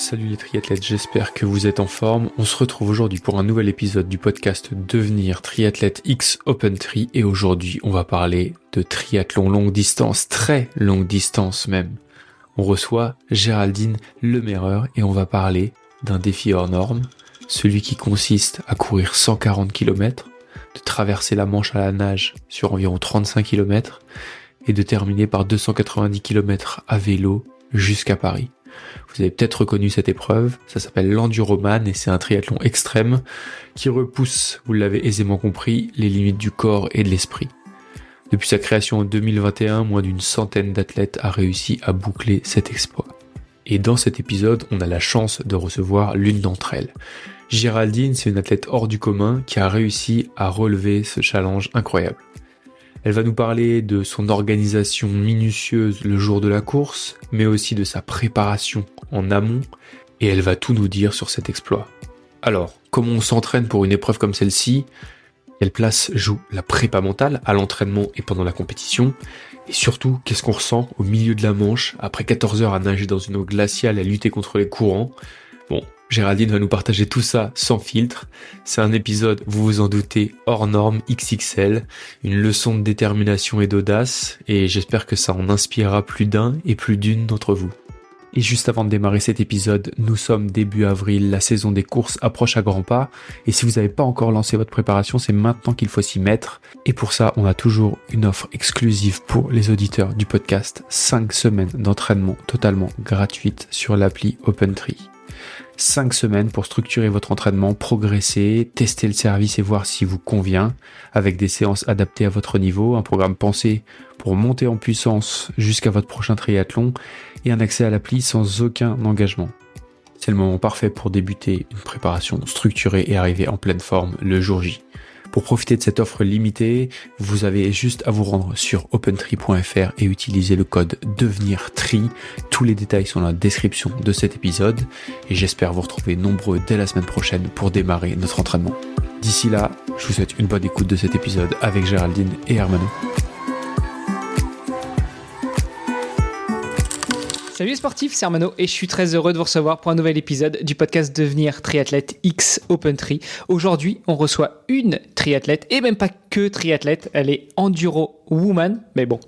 Salut les triathlètes, j'espère que vous êtes en forme. On se retrouve aujourd'hui pour un nouvel épisode du podcast Devenir triathlète X Open Tri et aujourd'hui on va parler de triathlon longue distance, très longue distance même. On reçoit Géraldine Lemerreur et on va parler d'un défi hors norme, celui qui consiste à courir 140 km, de traverser la Manche à la nage sur environ 35 km et de terminer par 290 km à vélo jusqu'à Paris. Vous avez peut-être reconnu cette épreuve, ça s'appelle l'Enduroman et c'est un triathlon extrême qui repousse, vous l'avez aisément compris, les limites du corps et de l'esprit. Depuis sa création en 2021, moins d'une centaine d'athlètes a réussi à boucler cet exploit. Et dans cet épisode, on a la chance de recevoir l'une d'entre elles. Géraldine, c'est une athlète hors du commun qui a réussi à relever ce challenge incroyable. Elle va nous parler de son organisation minutieuse le jour de la course, mais aussi de sa préparation en amont, et elle va tout nous dire sur cet exploit. Alors, comment on s'entraîne pour une épreuve comme celle-ci ? Quelle place joue la prépa mentale à l'entraînement et pendant la compétition ? Et surtout, qu'est-ce qu'on ressent au milieu de la Manche, après 14 heures à nager dans une eau glaciale et à lutter contre les courants ? Bon, Géraldine va nous partager tout ça sans filtre. C'est un épisode, vous vous en doutez, hors norme XXL, une leçon de détermination et d'audace, et j'espère que ça en inspirera plus d'un et plus d'une d'entre vous. Et juste avant de démarrer cet épisode, nous sommes début avril, la saison des courses approche à grands pas, et si vous n'avez pas encore lancé votre préparation, c'est maintenant qu'il faut s'y mettre. Et pour ça, on a toujours une offre exclusive pour les auditeurs du podcast, 5 semaines d'entraînement totalement gratuite sur l'appli OpenTri. 5 semaines pour structurer votre entraînement, progresser, tester le service et voir s'il vous convient, avec des séances adaptées à votre niveau, un programme pensé pour monter en puissance jusqu'à votre prochain triathlon et un accès à l'appli sans aucun engagement. C'est le moment parfait pour débuter une préparation structurée et arriver en pleine forme le jour J. Pour profiter de cette offre limitée, vous avez juste à vous rendre sur opentri.fr et utiliser le code DEVENIRTRI. Tous les détails sont dans la description de cet épisode et j'espère vous retrouver nombreux dès la semaine prochaine pour démarrer notre entraînement. D'ici là, je vous souhaite une bonne écoute de cet épisode avec Géraldine et Hermano. Salut les sportifs, c'est Hermano et je suis très heureux de vous recevoir pour un nouvel épisode du podcast Devenir triathlète X Open Tri. Aujourd'hui, on reçoit une triathlète et même pas que triathlète, elle est enduro woman, mais bon,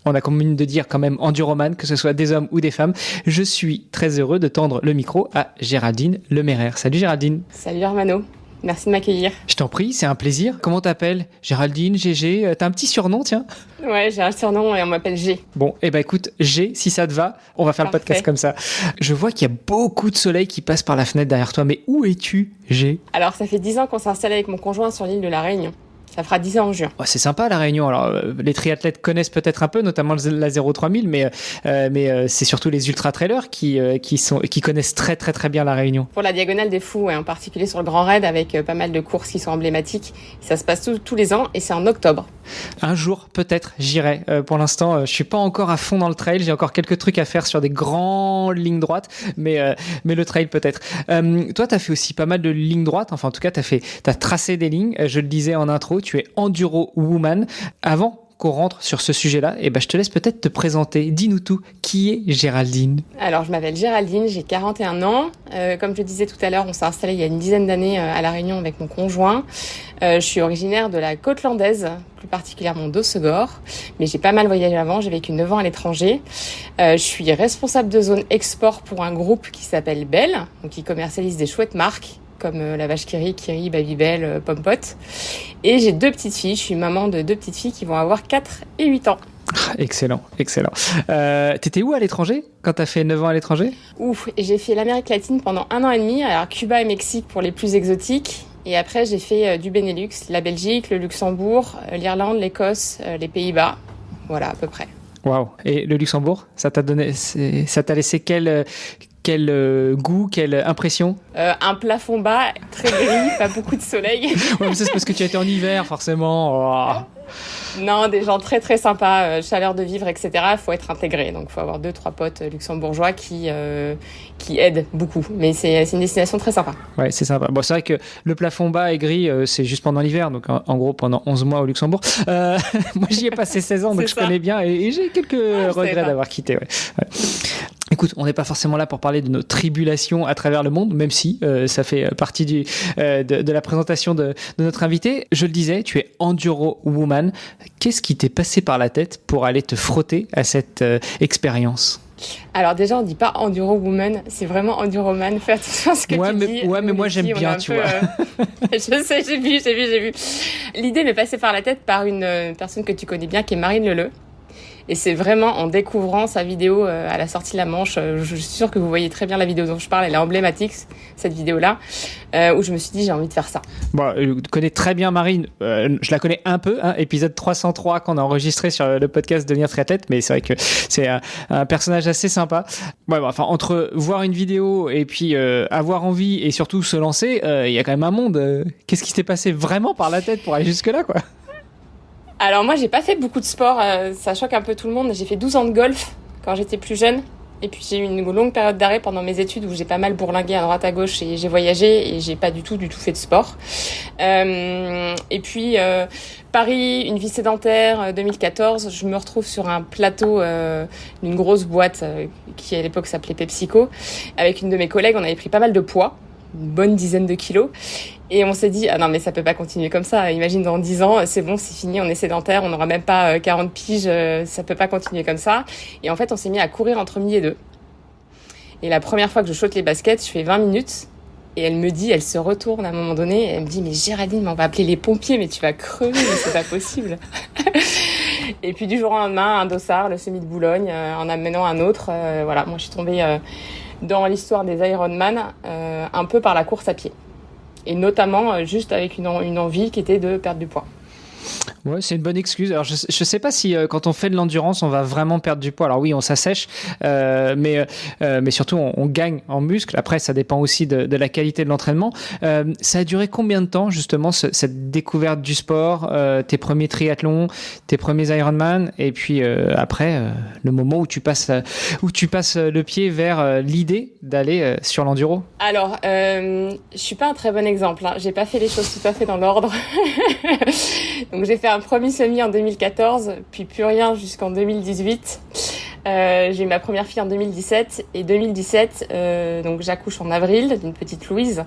on a comme de dire quand même enduroman, que ce soit des hommes ou des femmes. Je suis très heureux de tendre le micro à Géraldine Lemerreur. Salut Géraldine. Salut Hermano. Merci de m'accueillir. Je t'en prie, c'est un plaisir. Comment t'appelles ? Géraldine, GG, t'as un petit surnom, tiens ? Ouais, j'ai un surnom et on m'appelle G. Bon, eh ben écoute, G, si ça te va, on va faire Parfait. le podcast comme ça. Je vois qu'il y a beaucoup de soleil qui passe par la fenêtre derrière toi, mais où es-tu, G ? Alors, ça fait 10 ans qu'on s'est installé avec mon conjoint sur l'île de la Réunion. Ça fera 10 ans en juin. Oh, c'est sympa la Réunion. Alors les triathlètes connaissent peut-être un peu, notamment la 03000, mais c'est surtout les ultra-trailers qui connaissent très très très bien la Réunion. Pour la Diagonale des Fous, en particulier sur le Grand Raid, avec pas mal de courses qui sont emblématiques. Ça se passe tous les ans et c'est en octobre. Un jour, peut-être, j'irai. Pour l'instant, je suis pas encore à fond dans le trail. J'ai encore quelques trucs à faire sur des grandes lignes droites, mais le trail peut-être. Toi, t'as fait aussi pas mal de lignes droites. Enfin, en tout cas, t'as tracé des lignes. Je le disais en intro, tu es enduro woman. Avant qu'on rentre sur ce sujet-là, je te laisse peut-être te présenter. Dis-nous tout. Qui est Géraldine ? Alors, je m'appelle Géraldine, j'ai 41 ans. Comme je le disais tout à l'heure, on s'est installé il y a une dizaine d'années à La Réunion avec mon conjoint. Je suis originaire de la côte landaise, plus particulièrement d'Hossegor. Mais j'ai pas mal voyagé avant, j'ai vécu 9 ans à l'étranger. Je suis responsable de zone export pour un groupe qui s'appelle Bell, donc qui commercialise des chouettes marques, comme la vache Kiri, Babybel, Pompot. Et j'ai 2 petites filles. Je suis maman de 2 petites filles qui vont avoir 4 et 8 ans. Excellent. T'étais où à l'étranger quand t'as fait 9 ans à l'étranger ? Ouf, j'ai fait l'Amérique latine pendant 1 an et demi. Alors Cuba et Mexique pour les plus exotiques. Et après, j'ai fait du Benelux, la Belgique, le Luxembourg, l'Irlande, l'Écosse, les Pays-Bas. Voilà, à peu près. Waouh. Et le Luxembourg, ça t'a laissé quel goût, quelle impression ? Un plafond bas, très gris, pas beaucoup de soleil. Ouais, mais c'est parce que tu as été en hiver, forcément. Oh. Non, des gens très très sympas, chaleur de vivre, etc. Il faut être intégré, donc il faut avoir 2-3 potes luxembourgeois qui aident beaucoup. Mais c'est une destination très sympa. Ouais, c'est sympa. Bon, c'est vrai que le plafond bas et gris, c'est juste pendant l'hiver, donc en gros pendant 11 mois au Luxembourg. Moi, j'y ai passé 16 ans, donc je connais bien et j'ai quelques regrets d'avoir quitté. Ouais. Écoute, on n'est pas forcément là pour parler de nos tribulations à travers le monde, même si ça fait partie de la présentation de notre invité. Je le disais, tu es Enduro Woman. Qu'est-ce qui t'est passé par la tête pour aller te frotter à cette expérience ? Alors déjà, on dit pas Enduro Woman, c'est vraiment Enduro Man. Fais attention à ce que tu dis. Ouais, mais moi j'aime bien, tu vois. Je sais, j'ai vu. L'idée m'est passée par la tête par une personne que tu connais bien, qui est Marine Leleu. Et c'est vraiment en découvrant sa vidéo à la sortie de la Manche, je suis sûre que vous voyez très bien la vidéo dont je parle, elle est emblématique, cette vidéo-là, où je me suis dit j'ai envie de faire ça. Bon, je connais très bien Marine, je la connais un peu, épisode 303 qu'on a enregistré sur le podcast Devenir triathlète, mais c'est vrai que c'est un personnage assez sympa. Ouais, bon, enfin, entre voir une vidéo et puis avoir envie et surtout se lancer, il y a quand même un monde. Qu'est-ce qui s'est passé vraiment par la tête pour aller jusque-là, quoi ? Alors moi, j'ai pas fait beaucoup de sport, ça choque un peu tout le monde. J'ai fait 12 ans de golf quand j'étais plus jeune. Et puis j'ai eu une longue période d'arrêt pendant mes études où j'ai pas mal bourlingué à droite à gauche et j'ai voyagé et j'ai pas du tout fait de sport. Et puis Paris, une vie sédentaire, 2014, je me retrouve sur un plateau d'une grosse boîte qui à l'époque s'appelait PepsiCo. Avec une de mes collègues, on avait pris pas mal de poids, une bonne dizaine de kilos. Et on s'est dit, ah non, mais ça peut pas continuer comme ça. Imagine dans 10 ans, c'est bon, c'est fini, on est sédentaire, on n'aura même pas 40 piges, ça peut pas continuer comme ça. Et en fait, on s'est mis à courir entre midi et 2. Et la première fois que je saute les baskets, je fais 20 minutes. Et elle se retourne à un moment donné, et elle me dit, mais Géraldine, on va appeler les pompiers, mais tu vas crever, mais c'est pas possible. Et puis du jour au lendemain, un dossard, le semi de Boulogne, en amenant un autre. Voilà, moi je suis tombée dans l'histoire des Ironman, un peu par la course à pied. Et notamment juste avec une envie qui était de perdre du poids. Ouais, c'est une bonne excuse. Alors, je sais pas si quand on fait de l'endurance, on va vraiment perdre du poids. Alors oui, on s'assèche, mais surtout on gagne en muscle. Après, ça dépend aussi de la qualité de l'entraînement. Ça a duré combien de temps justement cette découverte du sport, tes premiers triathlons, tes premiers Ironman, et puis après le moment où tu passes le pied vers l'idée d'aller sur l'enduro. Alors, je suis pas un très bon exemple. Hein. J'ai pas fait les choses tout à fait dans l'ordre. Donc j'ai fait un premier semi en 2014, puis plus rien jusqu'en 2018. J'ai eu ma première fille en 2017 et 2017, donc j'accouche en avril d'une petite Louise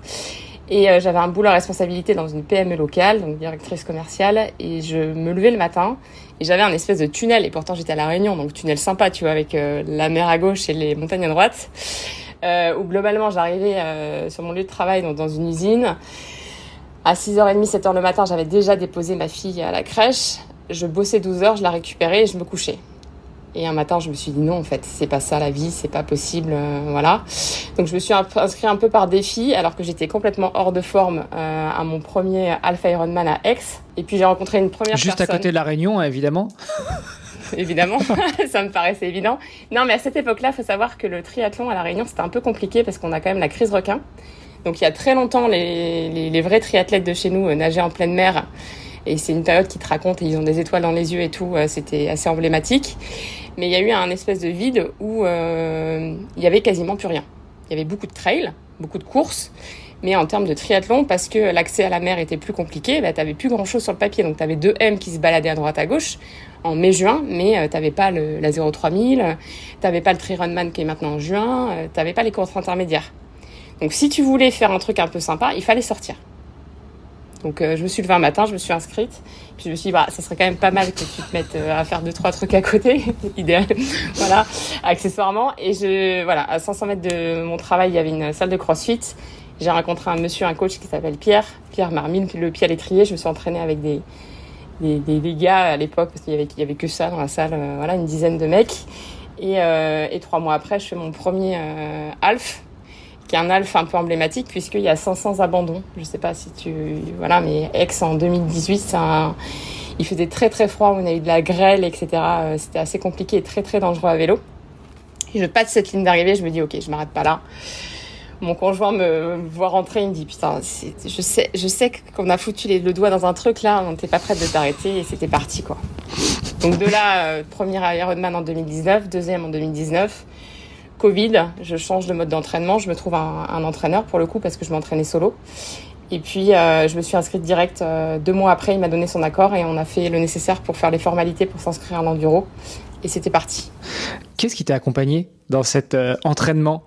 et j'avais un boulot à responsabilité dans une PME locale, donc directrice commerciale, et je me levais le matin et j'avais un espèce de tunnel, et pourtant j'étais à La Réunion, donc tunnel sympa, tu vois, avec la mer à gauche et les montagnes à droite, où globalement j'arrivais sur mon lieu de travail, donc dans une usine. À 6h30, 7h le matin, j'avais déjà déposé ma fille à la crèche. Je bossais 12 heures, je la récupérais et je me couchais. Et un matin, je me suis dit non, en fait, c'est pas ça la vie, c'est pas possible, voilà. Donc je me suis inscrite un peu par défi, alors que j'étais complètement hors de forme à mon premier Alpha Ironman à Aix. Et puis j'ai rencontré une première personne. Juste à côté de La Réunion, évidemment. Évidemment, ça me paraissait évident. Non, mais à cette époque-là, il faut savoir que le triathlon à La Réunion, c'était un peu compliqué parce qu'on a quand même la crise requin. Donc il y a très longtemps, les vrais triathlètes de chez nous nageaient en pleine mer. Et c'est une période qui te raconte, et ils ont des étoiles dans les yeux et tout, c'était assez emblématique. Mais il y a eu un espèce de vide où il y avait quasiment plus rien. Il y avait beaucoup de trails, beaucoup de courses, mais en termes de triathlon, parce que l'accès à la mer était plus compliqué, bah, t'avais plus grand-chose sur le papier. Donc t'avais 2M qui se baladaient à droite à gauche en mai-juin, mais t'avais pas la 03000, t'avais pas le Tri-Runman qui est maintenant en juin, t'avais pas les courses intermédiaires. Donc si tu voulais faire un truc un peu sympa, il fallait sortir. Donc je me suis levée un matin, je me suis inscrite, puis je me suis dit, bah, ça serait quand même pas mal que tu te mettes à faire 2-3 trucs à côté, idéal, voilà, accessoirement. Et voilà, à 500 mètres de mon travail, il y avait une salle de crossfit. J'ai rencontré un coach qui s'appelle Pierre. Pierre m'a remis le pied à l'étrier. Je me suis entraînée avec des gars à l'époque, parce qu'il y avait que ça dans la salle, voilà, une dizaine de mecs. Et 3 mois après, je fais mon premier half, qui est un half un peu emblématique puisqu'il y a 500 abandons. Je sais pas si voilà, mais Aix en 2018, il faisait très très froid, on a eu de la grêle, etc. C'était assez compliqué et très très dangereux à vélo. Et je passe cette ligne d'arrivée, je me dis ok, je m'arrête pas là. Mon conjoint me voit rentrer, il me dit putain, je sais qu'on a foutu le doigt dans un truc là, on n'était pas prête de t'arrêter, et c'était parti quoi. Donc de là, premier Ironman en 2019, deuxième en 2019. Covid, je change de mode d'entraînement, je me trouve un entraîneur pour le coup parce que je m'entraînais solo. Et puis je me suis inscrite direct 2 mois après, il m'a donné son accord et on a fait le nécessaire pour faire les formalités pour s'inscrire à l'enduro. Et c'était parti. Qu'est-ce qui t'a accompagné dans cet entraînement?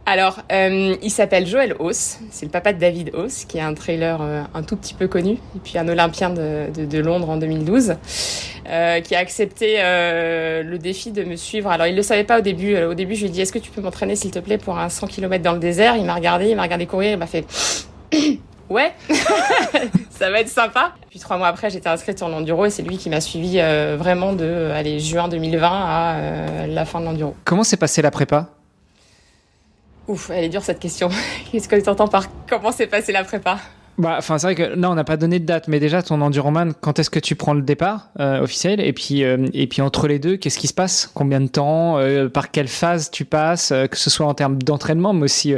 Alors, il s'appelle Joël Hauss, c'est le papa de David Hauss, qui est un trailer un tout petit peu connu, et puis un Olympien de Londres en 2012, qui a accepté le défi de me suivre. Alors, il ne le savait pas au début. Au début, je lui ai dit, est-ce que tu peux m'entraîner, s'il te plaît, pour un 100 km dans le désert? Il m'a regardé courir, il m'a fait... Ouais, ça va être sympa. Puis 3 mois après, j'étais inscrite sur l'enduro et c'est lui qui m'a suivi vraiment de juin 2020 à la fin de l'enduro. Comment s'est passée la prépa? Ouf, elle est dure cette question. Qu'est-ce que tu entends par comment s'est passée la prépa? C'est vrai que là, on n'a pas donné de date, mais déjà, ton Enduroman, quand est-ce que tu prends le départ officiel? Et puis entre les deux, qu'est-ce qui se passe? Combien de temps? Par quelle phase tu passes? Que ce soit en termes d'entraînement, mais aussi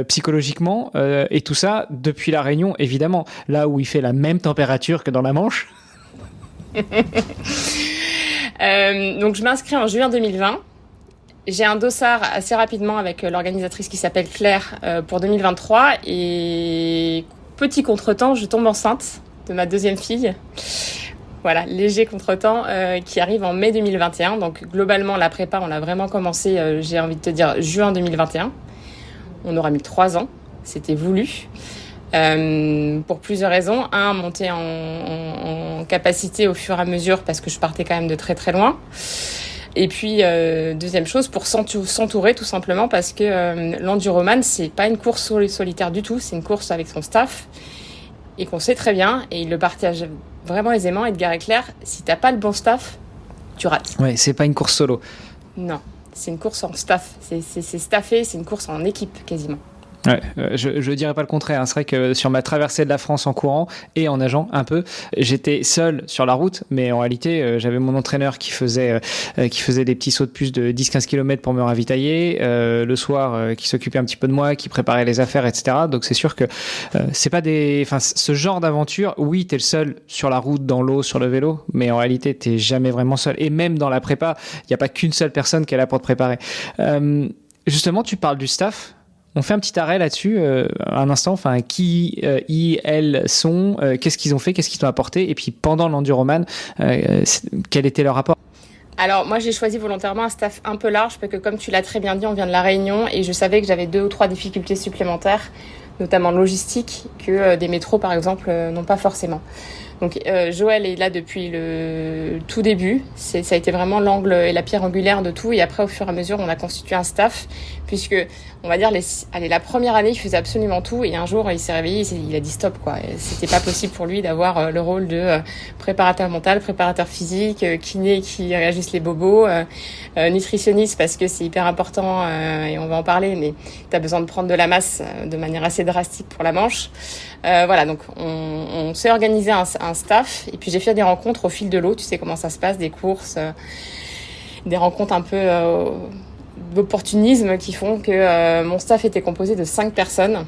psychologiquement. Et tout ça depuis La Réunion, évidemment. Là où il fait la même température que dans la Manche. Donc, je m'inscris en juin 2020. J'ai un dossard assez rapidement avec l'organisatrice qui s'appelle Claire pour 2023 et petit contretemps, je tombe enceinte de ma deuxième fille. Voilà, léger contretemps qui arrive en mai 2021. Donc globalement, la prépa, on l'a vraiment commencé, j'ai envie de te dire, juin 2021. On aura mis 3 ans, c'était voulu. Pour plusieurs raisons. Un, monter en capacité au fur et à mesure parce que je partais quand même de très très loin. Et puis, deuxième chose, pour s'entourer tout simplement parce que l'enduroman, c'est pas une course solitaire du tout, c'est une course avec son staff et qu'on sait très bien, et il le partage vraiment aisément, Edgar et Claire, si t'as pas le bon staff, tu rates. Ouais, c'est pas une course solo. Non, c'est une course en staff, c'est staffé, c'est une course en équipe quasiment. Ouais, je dirais pas le contraire. C'est vrai que sur ma traversée de la France en courant et en nageant un peu, j'étais seul sur la route, mais en réalité, j'avais mon entraîneur qui faisait des petits sauts de puce de 10-15 km pour me ravitailler, le soir, qui s'occupait un petit peu de moi, qui préparait les affaires, etc. Donc c'est sûr que c'est pas ce genre d'aventure. Oui, t'es le seul sur la route, dans l'eau, sur le vélo, mais en réalité, t'es jamais vraiment seul. Et même dans la prépa, il y a pas qu'une seule personne qui est là pour te préparer. Justement, tu parles du staff. On fait un petit arrêt là-dessus, un instant, qui elles sont, qu'est-ce qu'ils ont fait, qu'est-ce qu'ils t'ont apporté, et puis pendant l'enduroman, quel était leur rapport? Alors moi j'ai choisi volontairement un staff un peu large parce que comme tu l'as très bien dit, on vient de La Réunion et je savais que j'avais 2 ou 3 difficultés supplémentaires, notamment logistiques, que des métros par exemple n'ont pas forcément. Donc Joël est là depuis le tout début, ça a été vraiment l'angle et la pierre angulaire de tout, et après au fur et à mesure on a constitué un staff, puisque on va dire la première année il faisait absolument tout et un jour il s'est réveillé, il a dit stop quoi. C'était pas possible pour lui d'avoir le rôle de préparateur mental, préparateur physique, kiné qui réajuste les bobos, nutritionniste parce que c'est hyper important et on va en parler, mais t'as besoin de prendre de la masse de manière assez drastique pour la Manche. Voilà, donc on s'est organisé un staff et puis j'ai fait des rencontres au fil de l'eau, tu sais comment ça se passe, des courses, des rencontres un peu d'opportunisme qui font que mon staff était composé de 5 personnes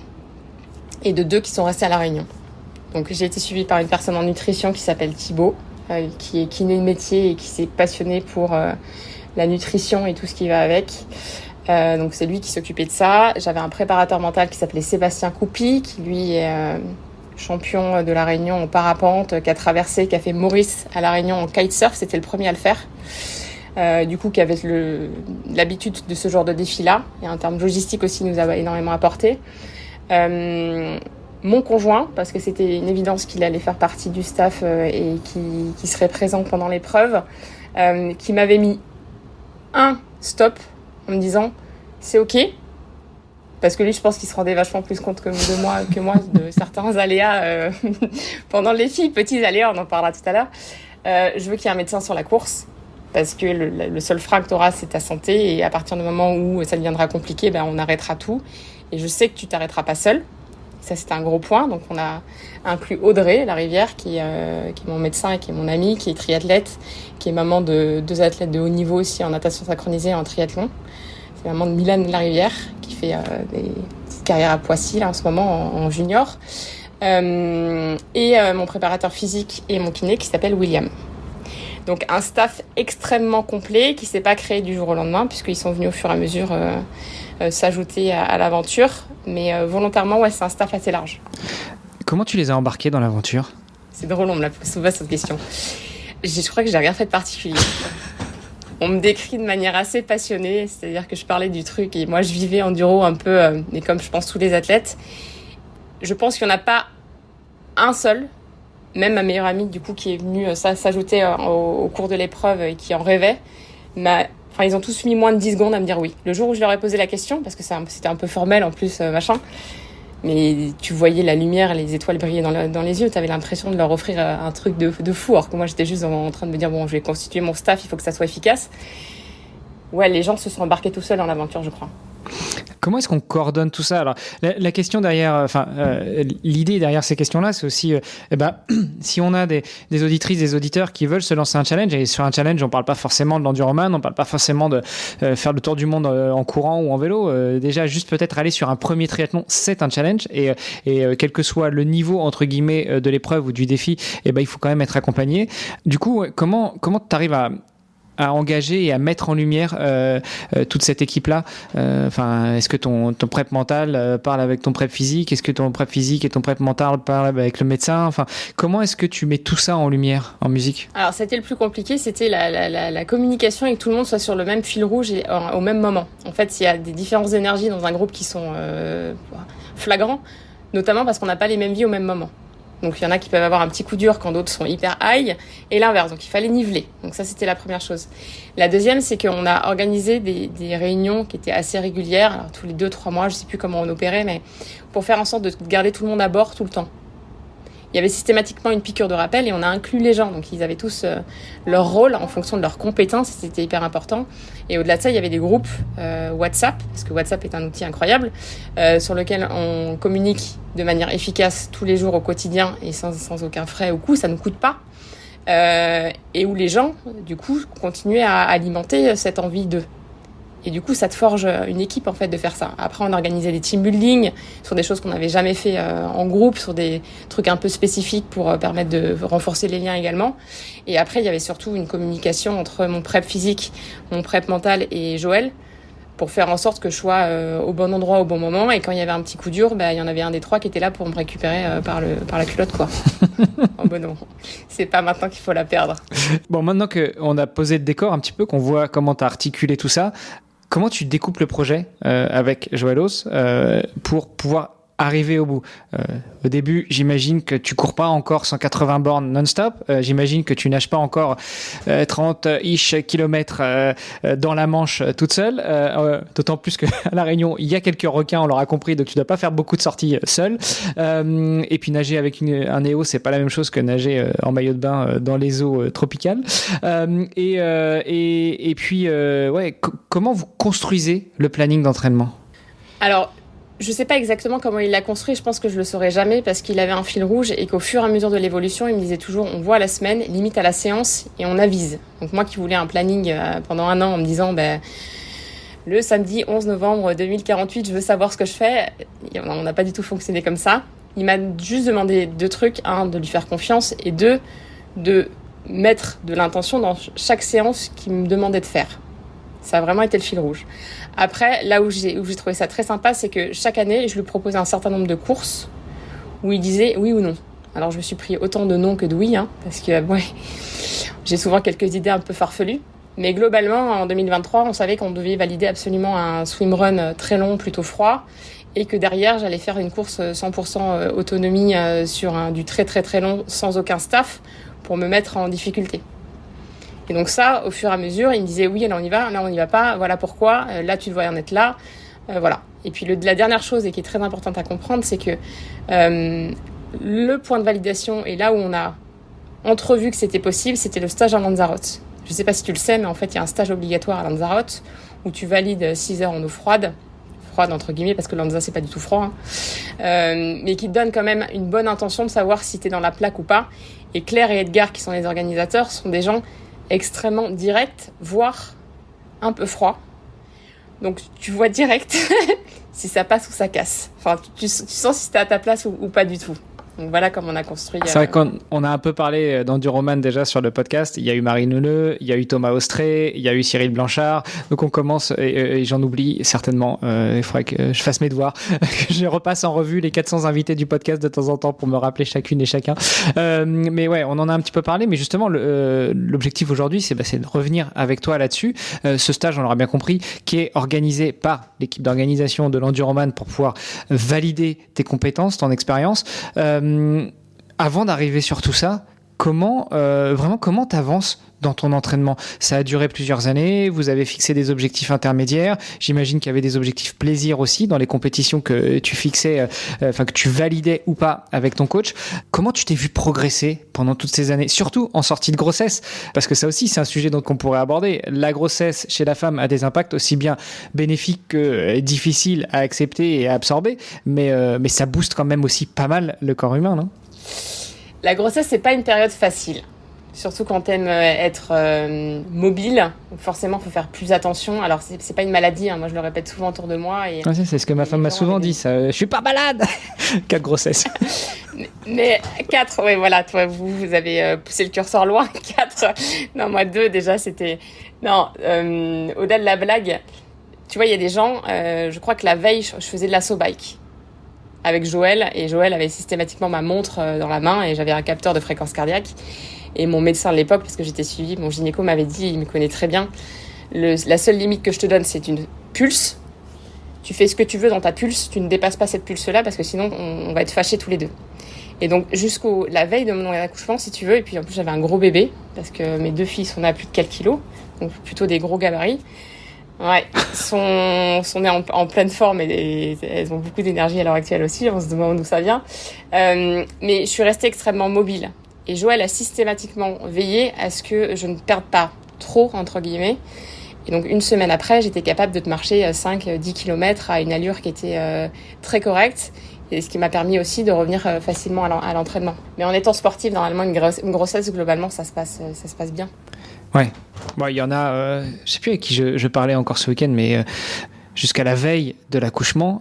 et de 2 qui sont restés à La Réunion. Donc j'ai été suivie par une personne en nutrition qui s'appelle Thibaut, qui est kiné de métier et qui s'est passionné pour la nutrition et tout ce qui va avec. Donc c'est lui qui s'occupait de ça. J'avais un préparateur mental qui s'appelait Sébastien Coupi, qui lui est champion de La Réunion en parapente, qui a fait Maurice à La Réunion en kitesurf, c'était le premier à le faire. Du coup, qui avait l'habitude de ce genre de défi-là, et en termes logistiques aussi, nous a énormément apporté. Mon conjoint, parce que c'était une évidence qu'il allait faire partie du staff et qui serait présent pendant l'épreuve, qui m'avait mis un stop en me disant c'est ok, parce que lui je pense qu'il se rendait vachement plus compte que moi de certains aléas pendant les filles, petits aléas, on en parlera tout à l'heure. Je veux qu'il y ait un médecin sur la course parce que le seul frein que tu auras c'est ta santé, et à partir du moment où ça deviendra compliqué, on arrêtera tout, et je sais que tu t'arrêteras pas seul. Ça, c'était un gros point. Donc, on a inclus Audrey Larivière, qui est mon médecin et qui est mon amie, qui est triathlète, qui est maman de 2 athlètes de haut niveau aussi en natation synchronisée et en triathlon. C'est maman de Milan Larivière, qui fait des petites carrières à Poissy, là, en ce moment, en junior. Et mon préparateur physique et mon kiné, qui s'appelle William. Donc, un staff extrêmement complet, qui s'est pas créé du jour au lendemain, puisqu'ils sont venus au fur et à mesure s'ajouter à l'aventure, mais volontairement, ouais, c'est un staff assez large. Comment tu les as embarqués dans l'aventure? C'est drôle, on me l'a pose souvent cette question. Je crois que j'ai rien fait de particulier. On me décrit de manière assez passionnée, c'est-à-dire que je parlais du truc et moi je vivais enduro un peu, mais comme je pense tous les athlètes. Je pense qu'il n'y en a pas un seul, même ma meilleure amie du coup qui est venue s'ajouter au cours de l'épreuve et qui en rêvait, ils ont tous mis moins de 10 secondes à me dire oui. Le jour où je leur ai posé la question, parce que c'était un peu formel en plus, machin, mais tu voyais la lumière, les étoiles brillaient dans les yeux, tu avais l'impression de leur offrir un truc de fou, alors que moi j'étais juste en train de me dire bon, je vais constituer mon staff, il faut que ça soit efficace. Ouais, les gens se sont embarqués tout seuls dans l'aventure, je crois. Comment est-ce qu'on coordonne tout ça? Alors, la question derrière, l'idée derrière ces questions-là, c'est aussi, si on a des auditrices, des auditeurs qui veulent se lancer un challenge, et sur un challenge, on parle pas forcément de l'enduroman, on parle pas forcément de faire le tour du monde en courant ou en vélo. Déjà, juste peut-être aller sur un premier triathlon, c'est un challenge, et quel que soit le niveau entre guillemets de l'épreuve ou du défi, il faut quand même être accompagné. Du coup, comment tu arrives à engager et à mettre en lumière toute cette équipe-là? Est-ce que ton prep mental parle avec ton prep physique? Est-ce que ton prep physique et ton prep mental parlent avec le médecin? Comment est-ce que tu mets tout ça en lumière, en musique? Alors, c'était le plus compliqué, c'était la communication et que tout le monde soit sur le même fil rouge et au même moment. En fait, il y a des différences d'énergie dans un groupe qui sont flagrants, notamment parce qu'on n'a pas les mêmes vies au même moment. Donc, il y en a qui peuvent avoir un petit coup dur quand d'autres sont hyper high, et l'inverse. Donc, il fallait niveler. Donc, ça, c'était la première chose. La deuxième, c'est qu'on a organisé des réunions qui étaient assez régulières, alors tous les 2-3 mois, je sais plus comment on opérait, mais pour faire en sorte de garder tout le monde à bord tout le temps. Il y avait systématiquement une piqûre de rappel et on a inclus les gens. Donc, ils avaient tous leur rôle en fonction de leurs compétences. C'était hyper important. Et au-delà de ça, il y avait des groupes WhatsApp, parce que WhatsApp est un outil incroyable, sur lequel on communique de manière efficace tous les jours au quotidien et sans aucun frais ou coût. Ça ne nous coûte pas. Et où les gens, du coup, continuaient à alimenter cette envie d'eux. Et du coup, ça te forge une équipe, en fait, de faire ça. Après, on organisait des team building sur des choses qu'on n'avait jamais fait en groupe, sur des trucs un peu spécifiques pour permettre de renforcer les liens également. Et après, il y avait surtout une communication entre mon prep physique, mon prep mental et Joël pour faire en sorte que je sois au bon endroit au bon moment. Et quand il y avait un petit coup dur, il y en avait un des trois qui était là pour me récupérer par la culotte, quoi. Oh bon, non, c'est pas maintenant qu'il faut la perdre. Bon, maintenant qu'on a posé le décor un petit peu, qu'on voit comment tu as articulé tout ça, comment tu découpes le projet avec Joëlos pour pouvoir arriver au bout? Au début, j'imagine que tu cours pas encore 180 bornes non-stop. J'imagine que tu nages pas encore 30-ish kilomètres dans la Manche toute seule. D'autant plus qu'à La Réunion, il y a quelques requins, on l'aura compris, donc tu dois pas faire beaucoup de sorties seul. Et puis nager avec un néo, c'est pas la même chose que nager en maillot de bain dans les eaux tropicales. Et puis, comment vous construisez le planning d'entraînement? Alors, je sais pas exactement comment il l'a construit, je pense que je le saurai jamais parce qu'il avait un fil rouge et qu'au fur et à mesure de l'évolution, il me disait toujours on voit la semaine, limite à la séance et on avise. Donc moi qui voulais un planning pendant un an en me disant le samedi 11 novembre 2048, je veux savoir ce que je fais, on n'a pas du tout fonctionné comme ça. Il m'a juste demandé 2 trucs, 1, de lui faire confiance et 2, de mettre de l'intention dans chaque séance qu'il me demandait de faire. Ça a vraiment été le fil rouge. Après, là où j'ai trouvé ça très sympa, c'est que chaque année, je lui proposais un certain nombre de courses où il disait oui ou non. Alors, je me suis pris autant de non que de oui, parce que j'ai souvent quelques idées un peu farfelues. Mais globalement, en 2023, on savait qu'on devait valider absolument un swimrun très long, plutôt froid, et que derrière, j'allais faire une course 100% autonomie sur du très très très long, sans aucun staff, pour me mettre en difficulté. Et donc ça, au fur et à mesure, il me disait oui, là on y va, là on n'y va pas, voilà pourquoi, là tu devrais en être là, voilà. Et puis la dernière chose, et qui est très importante à comprendre, c'est que le point de validation, et là où on a entrevu que c'était possible, c'était le stage à Lanzarote. Je ne sais pas si tu le sais, mais en fait il y a un stage obligatoire à Lanzarote, où tu valides 6 heures en eau froide entre guillemets, parce que Lanza c'est pas du tout froid, mais qui te donne quand même une bonne intention de savoir si tu es dans la plaque ou pas. Et Claire et Edgar, qui sont les organisateurs, sont des gens extrêmement direct, voire un peu froid. Donc tu vois direct si ça passe ou ça casse. Enfin, tu sens si t'es à ta place ou pas du tout. Donc voilà comment on a construit. C'est vrai qu'on a un peu parlé d'Enduroman déjà sur le podcast. Il y a eu Marie Neuneu, il y a eu Thomas Austré, il y a eu Cyril Blanchard. Donc on commence, et j'en oublie certainement. Il faudrait que je fasse mes devoirs, que je repasse en revue les 400 invités du podcast de temps en temps pour me rappeler chacune et chacun. Mais ouais, on en a un petit peu parlé. Mais justement, l'objectif aujourd'hui, c'est de revenir avec toi là-dessus. Ce stage, on l'aura bien compris, qui est organisé par l'équipe d'organisation de l'Enduroman pour pouvoir valider tes compétences, ton expérience. Avant d'arriver sur tout ça, comment t'avances dans ton entraînement? Ça a duré plusieurs années, vous avez fixé des objectifs intermédiaires, j'imagine qu'il y avait des objectifs plaisir aussi dans les compétitions que tu fixais, que tu validais ou pas avec ton coach. Comment tu t'es vu progresser pendant toutes ces années, surtout en sortie de grossesse? Parce que ça aussi, c'est un sujet qu'on pourrait aborder. La grossesse chez la femme a des impacts aussi bien bénéfiques que difficiles à accepter et à absorber, mais ça booste quand même aussi pas mal le corps humain, non? La grossesse, c'est pas une période facile. Surtout quand t'aimes être mobile. Donc forcément, il faut faire plus attention. Alors, c'est pas une maladie. Moi, je le répète souvent autour de moi. C'est ce que ma femme m'a souvent dit. Ça, je suis pas malade. 4 grossesses. Mais 4, oui, voilà. Toi, vous avez poussé le curseur loin. 4. Non, moi, 2, déjà, c'était... Non, au-delà de la blague, tu vois, il y a des gens... je crois que la veille, je faisais de l'assaut bike avec Joël. Et Joël avait systématiquement ma montre dans la main et j'avais un capteur de fréquence cardiaque. Et mon médecin de l'époque, parce que j'étais suivie, mon gynéco m'avait dit, il me connaît très bien, la seule limite que je te donne, c'est une pulse. Tu fais ce que tu veux dans ta pulse, tu ne dépasses pas cette pulse-là, parce que sinon, on va être fâchés tous les deux. Et donc, la veille de mon accouchement, si tu veux, et puis en plus, j'avais un gros bébé, parce que mes 2 filles sont à plus de 4 kilos, donc plutôt des gros gabarits. Ouais, sont nées en pleine forme et elles ont beaucoup d'énergie à l'heure actuelle aussi, on se demande d'où ça vient. Mais je suis restée extrêmement mobile. Et Joël a systématiquement veillé à ce que je ne perde pas trop, entre guillemets. Et donc, une semaine après, j'étais capable de te marcher 5-10 km à une allure qui était très correcte. Et ce qui m'a permis aussi de revenir facilement à l'entraînement. Mais en étant sportive, normalement, une grossesse, globalement, ça se passe bien. Ouais. Bon, il y en a, je sais plus avec qui je parlais encore ce week-end, mais jusqu'à la veille de l'accouchement,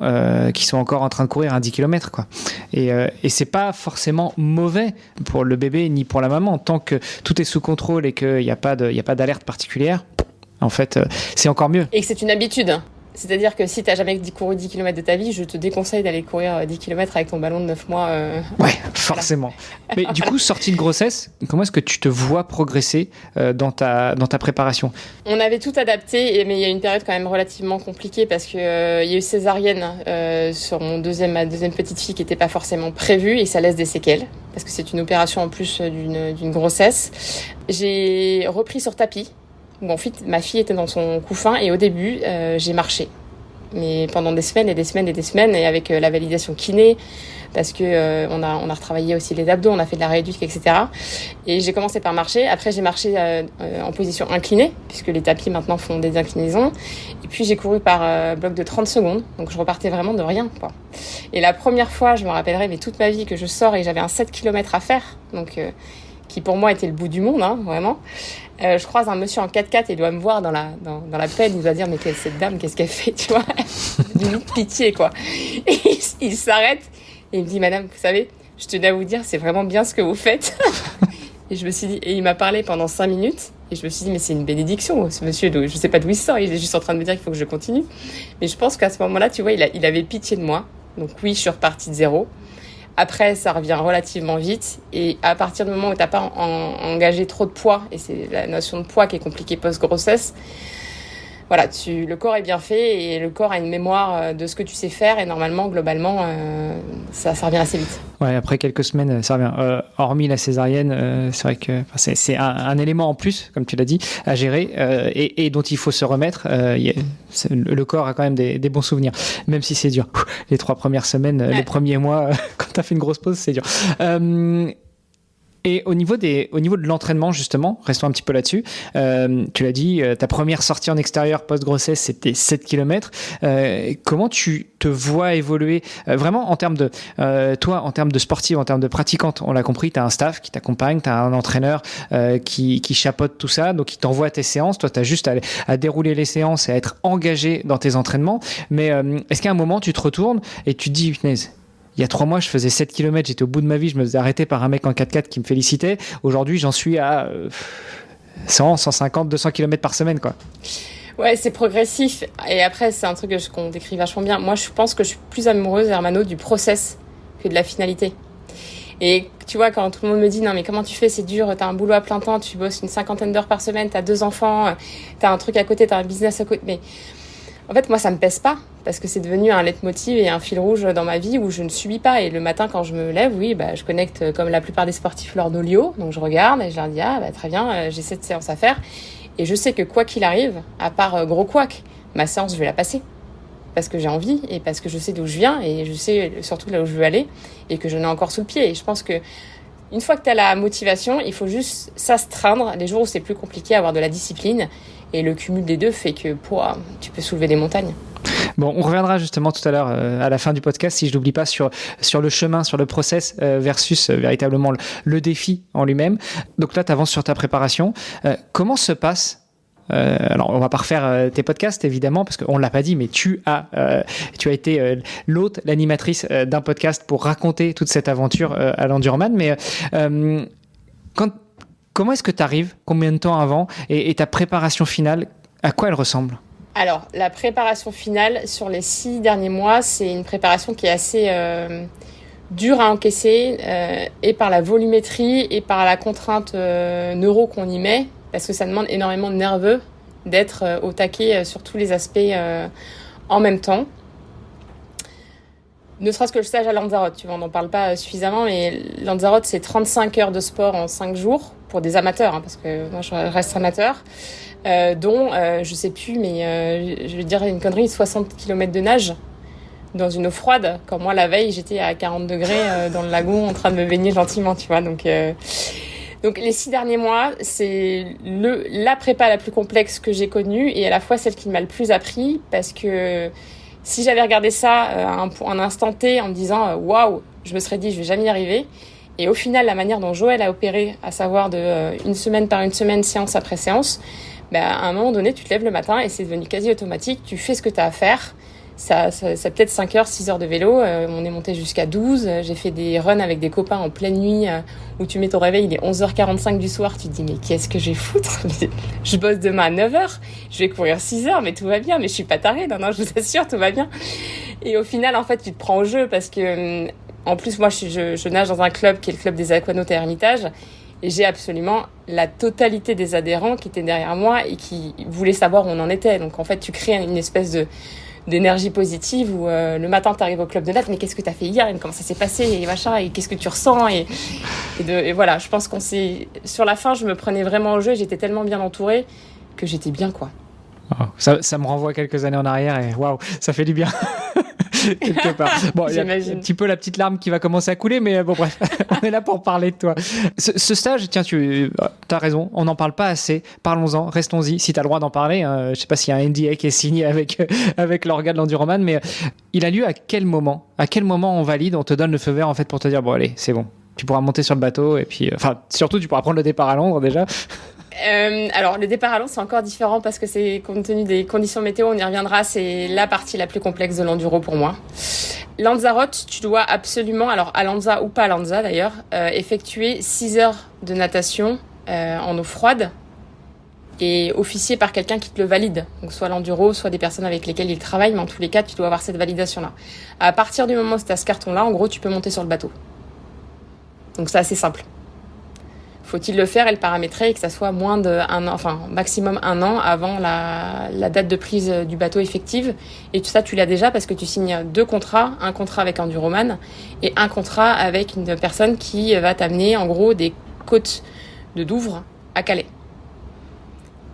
qui sont encore en train de courir un 10 km, quoi. Et c'est pas forcément mauvais pour le bébé ni pour la maman, tant que tout est sous contrôle et qu'il n'y a pas d'alerte particulière. En fait, c'est encore mieux. Et que c'est une habitude. C'est-à-dire que si tu n'as jamais couru 10 km de ta vie, je te déconseille d'aller courir 10 km avec ton ballon de 9 mois. Ouais, forcément. Voilà. Mais du coup, sortie de grossesse, comment est-ce que tu te vois progresser dans ta préparation? On avait tout adapté, mais il y a une période quand même relativement compliquée parce qu'il y a eu césarienne sur ma deuxième petite fille qui n'était pas forcément prévue et ça laisse des séquelles parce que c'est une opération en plus d'une grossesse. J'ai repris sur tapis. Bon, en fait, ma fille était dans son couffin et au début, j'ai marché. Mais pendant des semaines et des semaines et des semaines, et avec la validation kiné, parce que on a retravaillé aussi les abdos, on a fait de la rééduque, etc. Et j'ai commencé par marcher. Après, j'ai marché en position inclinée, puisque les tapis maintenant font des inclinaisons. Et puis, j'ai couru par bloc de 30 secondes. Donc, je repartais vraiment de rien, quoi. Et la première fois, je me rappellerai, mais toute ma vie, que je sors et j'avais un 7 km à faire. Donc, qui pour moi était le bout du monde, hein, vraiment. Je croise un monsieur en 4x4 et il doit me voir dans la peine. Il doit dire, mais cette dame, qu'est-ce qu'elle fait, tu vois? D'une pitié, quoi. Et il s'arrête et il me dit, madame, vous savez, je tenais à vous dire, c'est vraiment bien ce que vous faites. Et je me suis dit, et il m'a parlé pendant 5 minutes. Et je me suis dit, mais c'est une bénédiction, ce monsieur. Je sais pas d'où il sort. Il est juste en train de me dire qu'il faut que je continue. Mais je pense qu'à ce moment-là, tu vois, il avait pitié de moi. Donc oui, je suis repartie de zéro. Après, ça revient relativement vite. Et à partir du moment où tu n'as pas engagé trop de poids, et c'est la notion de poids qui est compliquée post-grossesse, voilà, le corps est bien fait et le corps a une mémoire de ce que tu sais faire. Et normalement, globalement, ça revient assez vite. Ouais, après quelques semaines, ça revient. Hormis la césarienne, c'est vrai que c'est un élément en plus, comme tu l'as dit, à gérer et dont il faut se remettre. Le corps a quand même des bons souvenirs, même si c'est dur. Les 3 premières semaines, les premiers mois, quand tu as fait une grosse pause, c'est dur. Et au niveau de l'entraînement, justement, restons un petit peu là-dessus. Tu l'as dit, ta première sortie en extérieur post-grossesse, c'était 7 km. Comment tu te vois évoluer vraiment en termes de toi, en termes de sportive, en termes de pratiquante? On l'a compris, tu as un staff qui t'accompagne, tu as un entraîneur qui chapeaute tout ça, donc il t'envoie tes séances. Toi, tu as juste à dérouler les séances et à être engagé dans tes entraînements. Mais est-ce qu'à un moment, tu te retournes et tu te dis, punaise, Il y a 3 mois, je faisais 7 km, j'étais au bout de ma vie, je me faisais arrêter par un mec en 4x4 qui me félicitait. Aujourd'hui, j'en suis à 100, 150, 200 km par semaine, quoi. Ouais, c'est progressif. Et après, c'est un truc qu'on décrit vachement bien. Moi, je pense que je suis plus amoureuse, Hermano, du process que de la finalité. Et tu vois, quand tout le monde me dit « Non, mais comment tu fais ? C'est dur, t'as un boulot à plein temps, tu bosses une 50aine d'heures par semaine, t'as 2 enfants, t'as un truc à côté, t'as un business à côté. » Mais en fait, moi, ça me pèse pas parce que c'est devenu un leitmotiv et un fil rouge dans ma vie où je ne subis pas. Et le matin, quand je me lève, oui, je connecte comme la plupart des sportifs leur Nolio. Donc, je regarde et je leur dis « Ah, très bien, j'ai cette séance à faire. » Et je sais que quoi qu'il arrive, à part gros couac, ma séance, je vais la passer. Parce que j'ai envie et parce que je sais d'où je viens et je sais surtout là où je veux aller et que je n'ai encore sous le pied. Et je pense que une fois que tu as la motivation, il faut juste s'astreindre les jours où c'est plus compliqué, avoir de la discipline. Et le cumul des deux fait que tu peux soulever des montagnes. Bon, on reviendra justement tout à l'heure à la fin du podcast, si je n'oublie pas, sur le chemin, sur le process versus véritablement le défi en lui-même. Donc là, tu avances sur ta préparation. Comment se passe alors, on va pas refaire tes podcasts, évidemment, parce qu'on l'a pas dit, mais tu as été l'hôte, l'animatrice d'un podcast pour raconter toute cette aventure à l'Enduroman. Mais comment est-ce que tu arrives ? Combien de temps avant ? Et ta préparation finale, à quoi elle ressemble ? Alors, la préparation finale, sur les 6 derniers mois, c'est une préparation qui est assez dure à encaisser, et par la volumétrie et par la contrainte neuro qu'on y met, parce que ça demande énormément de nerveux d'être au taquet sur tous les aspects en même temps. Ne serait-ce que le stage à Lanzarote, tu vois, on n'en parle pas suffisamment, mais Lanzarote, c'est 35 heures de sport en 5 jours, pour des amateurs, parce que moi, je reste amateur, dont, je sais plus, mais je vais dire une connerie, 60 km de nage dans une eau froide. Quand moi, la veille, j'étais à 40 degrés dans le lagon en train de me baigner gentiment, tu vois, donc les 6 derniers mois, c'est la prépa la plus complexe que j'ai connue et à la fois celle qui m'a le plus appris, parce que si j'avais regardé ça en instant T en me disant waouh, je me serais dit je vais jamais y arriver. Et au final, la manière dont Joël a opéré, à savoir de une semaine par une semaine, séance après séance, à un moment donné, tu te lèves le matin et c'est devenu quasi automatique. Tu fais ce que tu as à faire. Ça peut-être 5 heures, 6 heures de vélo. On est monté jusqu'à 12. J'ai fait des runs avec des copains en pleine nuit où tu mets ton réveil, il est 11h45 du soir. Tu te dis, mais qu'est-ce que je vais foutre ? Je bosse demain à 9h. Je vais courir 6 heures, mais tout va bien. Mais je suis pas tarée. Non, je vous assure, tout va bien. Et au final, en fait, tu te prends au jeu parce que, en plus, moi, je nage dans un club qui est le club des aquanautes à Hermitage. Et j'ai absolument la totalité des adhérents qui étaient derrière moi et qui voulaient savoir où on en était. Donc, en fait, tu crées une espèce d'énergie positive où le matin tu arrives au club de natte, mais qu'est-ce que tu as fait hier et comment ça s'est passé et machin, et qu'est-ce que tu ressens et voilà, je pense sur la fin je me prenais vraiment au jeu et j'étais tellement bien entourée que j'étais bien, quoi. Oh, ça me renvoie quelques années en arrière et waouh, ça fait du bien. Quelque part. Bon, il y a un petit peu la petite larme qui va commencer à couler, mais bon, bref, on est là pour parler de toi. Ce stage, tiens, tu as raison, on n'en parle pas assez. Parlons-en, restons-y, si tu as le droit d'en parler. Je sais pas s'il y a un NDA qui est signé avec l'organe de l'Enduroman, mais il a lieu à quel moment ? À quel moment on valide, on te donne le feu vert en fait pour te dire bon, allez, c'est bon, tu pourras monter sur le bateau et puis, surtout, tu pourras prendre le départ à Londres déjà. Alors le départ à Londres c'est encore différent parce que c'est compte tenu des conditions météo, on y reviendra, c'est la partie la plus complexe de l'enduro pour moi. Lanzarote, tu dois absolument, alors à Lanza ou pas à Lanza d'ailleurs, effectuer 6 heures de natation en eau froide et officier par quelqu'un qui te le valide. Donc soit l'enduro, soit des personnes avec lesquelles il travaille, mais en tous les cas tu dois avoir cette validation-là. À partir du moment où tu as ce carton-là, en gros tu peux monter sur le bateau. Donc c'est assez simple. Faut-il le faire et le paramétrer et que ça soit moins d'1 an, enfin maximum 1 an avant la date de prise du bateau effective. Et tout ça, tu l'as déjà parce que tu signes 2 contrats, un contrat avec Enduroman et un contrat avec une personne qui va t'amener en gros des côtes de Douvres à Calais.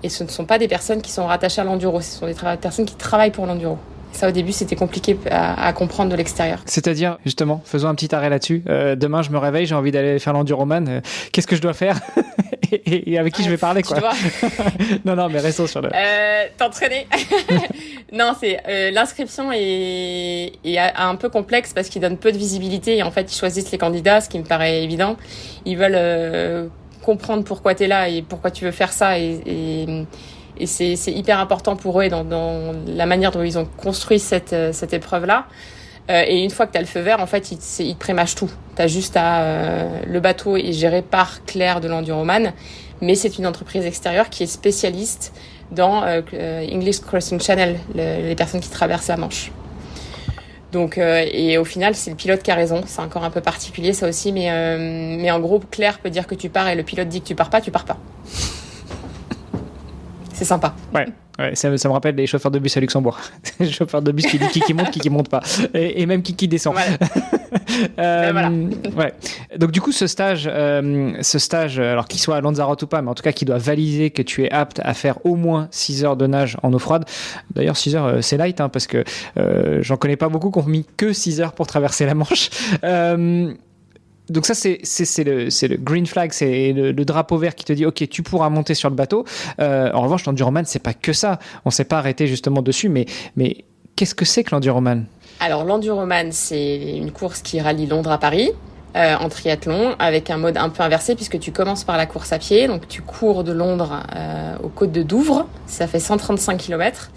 Et ce ne sont pas des personnes qui sont rattachées à l'enduro, ce sont des personnes qui travaillent pour l'enduro. Ça, au début, c'était compliqué à comprendre de l'extérieur. C'est-à-dire, justement, faisons un petit arrêt là-dessus. Demain, je me réveille, j'ai envie d'aller faire l'enduroman. Qu'est-ce que je dois faire et avec qui je vais parler, quoi. Non, mais restons sur le... T'entraîner. Non, c'est l'inscription est un peu complexe parce qu'il donne peu de visibilité et en fait, ils choisissent les candidats, ce qui me paraît évident. Ils veulent comprendre pourquoi t'es là et pourquoi tu veux faire ça et c'est hyper important pour eux et dans la manière dont ils ont construit cette épreuve-là. Et une fois que tu as le feu vert, en fait, il te prémâche tout. Tu as juste le bateau est géré par Claire de l'Enduroman, mais c'est une entreprise extérieure qui est spécialiste dans English Crossing Channel, les personnes qui traversent la Manche. Donc, et au final, c'est le pilote qui a raison. C'est encore un peu particulier, ça aussi, mais en gros, Claire peut dire que tu pars et le pilote dit que tu pars pas. C'est sympa. Ouais, ça me rappelle les chauffeurs de bus à Luxembourg. Les chauffeurs de bus qui disent qui monte pas. Et même qui descend. Voilà. Voilà. Ouais. Donc du coup, ce stage, alors qu'il soit à Lanzarote ou pas, mais en tout cas, qui doit valider que tu es apte à faire au moins 6 heures de nage en eau froide. D'ailleurs, 6 heures, c'est light, hein, parce que j'en connais pas beaucoup qui ont mis que 6 heures pour traverser la Manche. Donc ça, c'est le green flag, c'est le drapeau vert qui te dit ok, tu pourras monter sur le bateau. En revanche, l'enduroman, c'est pas que ça. On s'est pas arrêté justement dessus, mais qu'est-ce que c'est que l'enduroman ? Alors l'enduroman, c'est une course qui relie Londres à Paris en triathlon avec un mode un peu inversé puisque tu commences par la course à pied, donc tu cours de Londres aux côtes de Douvres, ça fait 135 km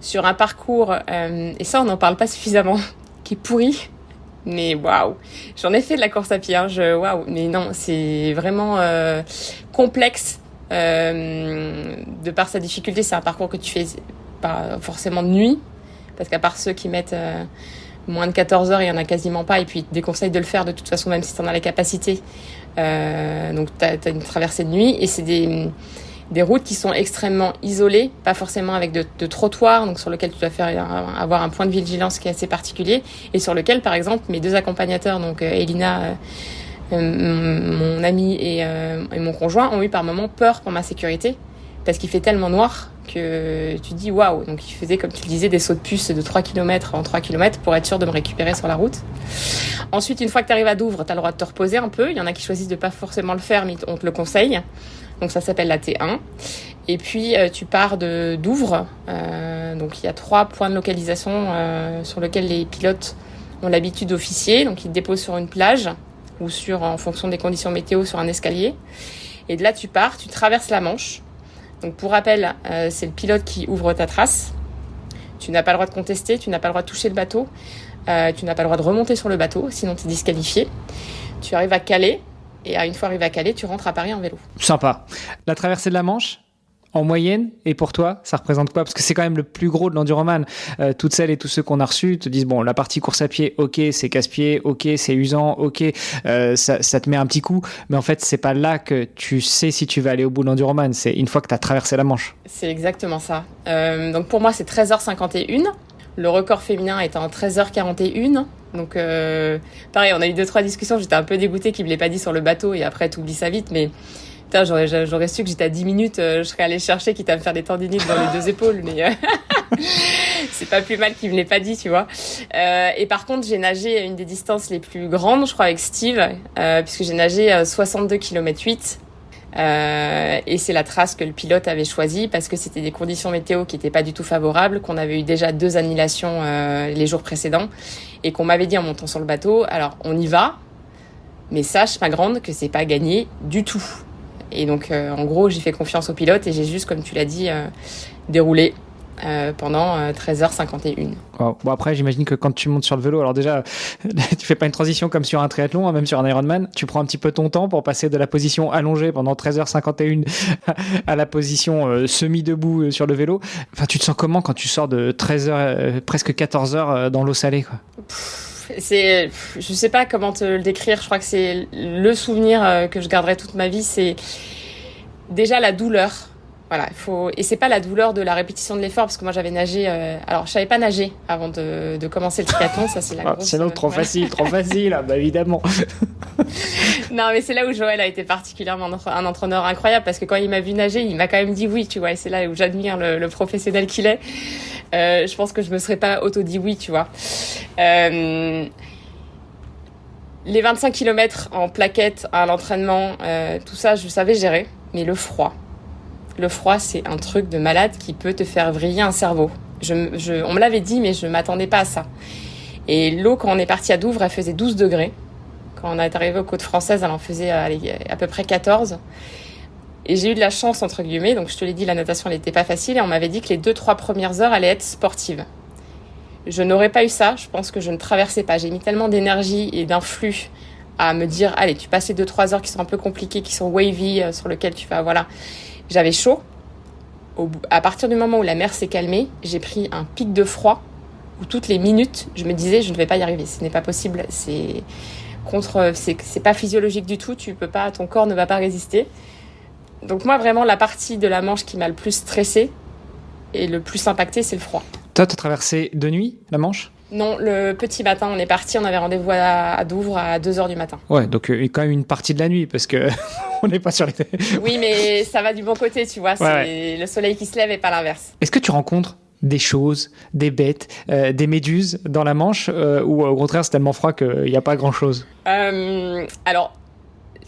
sur un parcours et ça on n'en parle pas suffisamment, qui est pourri. Mais waouh, j'en ai fait de la course à pied, hein, waouh, mais non, c'est vraiment complexe de par sa difficulté. C'est un parcours que tu fais pas forcément de nuit, parce qu'à part ceux qui mettent moins de 14 heures, il y en a quasiment pas, et puis ils te déconseillent de le faire de toute façon, même si tu en as la capacité. Donc t'as une traversée de nuit, et c'est des routes qui sont extrêmement isolées, pas forcément avec de trottoirs, donc sur lequel tu dois avoir un point de vigilance qui est assez particulier, et sur lequel, par exemple, mes deux accompagnateurs, donc Elina, mon amie et mon conjoint, ont eu par moments peur pour ma sécurité, parce qu'il fait tellement noir que tu dis waouh. Donc ils faisaient, comme tu le disais, des sauts de puce de 3 km en 3 km pour être sûr de me récupérer sur la route. Ensuite, une fois que tu arrives à Douvres, tu as le droit de te reposer un peu. Il y en a qui choisissent de pas forcément le faire, mais on te le conseille. Donc ça s'appelle la T1. Et puis tu pars de Douvres. Donc il y a 3 points de localisation sur lesquels les pilotes ont l'habitude d'officier. Donc ils te déposent sur une plage ou en fonction des conditions météo, sur un escalier. Et de là tu pars, tu traverses la Manche. Donc pour rappel, c'est le pilote qui ouvre ta trace. Tu n'as pas le droit de contester, tu n'as pas le droit de toucher le bateau, tu n'as pas le droit de remonter sur le bateau, sinon tu es disqualifié. Tu arrives à Calais, et une fois arrivé à Calais, tu rentres à Paris en vélo. Sympa. La traversée de la Manche, en moyenne, et pour toi, ça représente quoi ? Parce que c'est quand même le plus gros de l'enduroman. Toutes celles et tous ceux qu'on a reçus te disent, bon, la partie course à pied, ok, c'est casse-pied, ok, c'est usant, ok, ça te met un petit coup, mais en fait, c'est pas là que tu sais si tu vas aller au bout de l'enduroman, c'est une fois que tu as traversé la Manche. C'est exactement ça. Donc pour moi, c'est 13h51. Le record féminin est en 13h41. Donc pareil, on a eu 2-3 discussions, j'étais un peu dégoûtée qu'il me l'ait pas dit sur le bateau, et après, t'oublies ça vite, mais... Putain, j'aurais su que j'étais à 10 minutes, je serais allée chercher, quitte à me faire des tendinites dans les 2 épaules, mais c'est pas plus mal qu'il me l'ait pas dit, tu vois. Et par contre, j'ai nagé une des distances les plus grandes, je crois, avec Steve, puisque j'ai nagé 62 km 8. Et c'est la trace que le pilote avait choisie parce que c'était des conditions météo qui étaient pas du tout favorables, qu'on avait eu déjà 2 annulations les jours précédents, et qu'on m'avait dit en montant sur le bateau, alors on y va, mais sache, ma grande, que c'est pas gagné du tout. Et donc, en gros, j'ai fait confiance au pilote et j'ai juste, comme tu l'as dit, déroulé pendant 13h51. Wow. Bon, après, j'imagine que quand tu montes sur le vélo, alors déjà, tu fais pas une transition comme sur un triathlon, hein, même sur un Ironman, tu prends un petit peu ton temps pour passer de la position allongée pendant 13h51 à la position semi-debout sur le vélo. Enfin, tu te sens comment quand tu sors de 13h, presque 14h dans l'eau salée, quoi ? Je sais pas comment te le décrire. Je crois que c'est le souvenir que je garderai toute ma vie. C'est déjà la douleur. Voilà, et c'est pas la douleur de la répétition de l'effort, parce que moi j'avais nagé. Alors je savais pas nager avant de commencer le triathlon. Ça c'est la grosse. Sinon trop facile, bah évidemment. Non, mais c'est là où Joël a été particulièrement un entraîneur incroyable, parce que quand il m'a vu nager, il m'a quand même dit oui, tu vois. Et c'est là où j'admire le professionnel qu'il est. Je pense que je me serais pas auto-dit oui, tu vois. Les 25 km en plaquette à l'entraînement, tout ça, je savais gérer. Mais le froid, c'est un truc de malade qui peut te faire vriller un cerveau. On me l'avait dit, mais je m'attendais pas à ça. Et l'eau, quand on est parti à Douvres, elle faisait 12 degrés. Quand on est arrivé aux côtes françaises, elle en faisait à peu près 14. Et j'ai eu de la chance, entre guillemets. Donc, je te l'ai dit, la natation, elle n'était pas facile. Et on m'avait dit que les 2-3 premières heures allaient être sportives. je n'aurais pas eu ça. Je pense que je ne traversais pas. J'ai mis tellement d'énergie et d'un flux à me dire, allez, tu passes les 2-3 heures qui sont un peu compliquées, qui sont wavy, sur lesquelles tu vas, voilà. J'avais chaud. À partir du moment où la mer s'est calmée, j'ai pris un pic de froid où toutes les minutes, je me disais, je ne vais pas y arriver. Ce n'est pas possible. C'est pas physiologique du tout. Tu peux pas, ton corps ne va pas résister. Donc moi, vraiment, la partie de la Manche qui m'a le plus stressée et le plus impactée, c'est le froid. Toi, tu as traversé de nuit la Manche ? Non, le petit matin, on est parti, on avait rendez-vous à Douvres à 2h du matin. Ouais, donc quand même une partie de la nuit, parce que on n'est pas sur les... Oui, mais ça va du bon côté, tu vois, ouais. Le soleil qui se lève et pas l'inverse. Est-ce que tu rencontres des choses, des bêtes, des méduses dans la Manche, ou au contraire c'est tellement froid qu'il n'y a pas grand-chose ? Alors,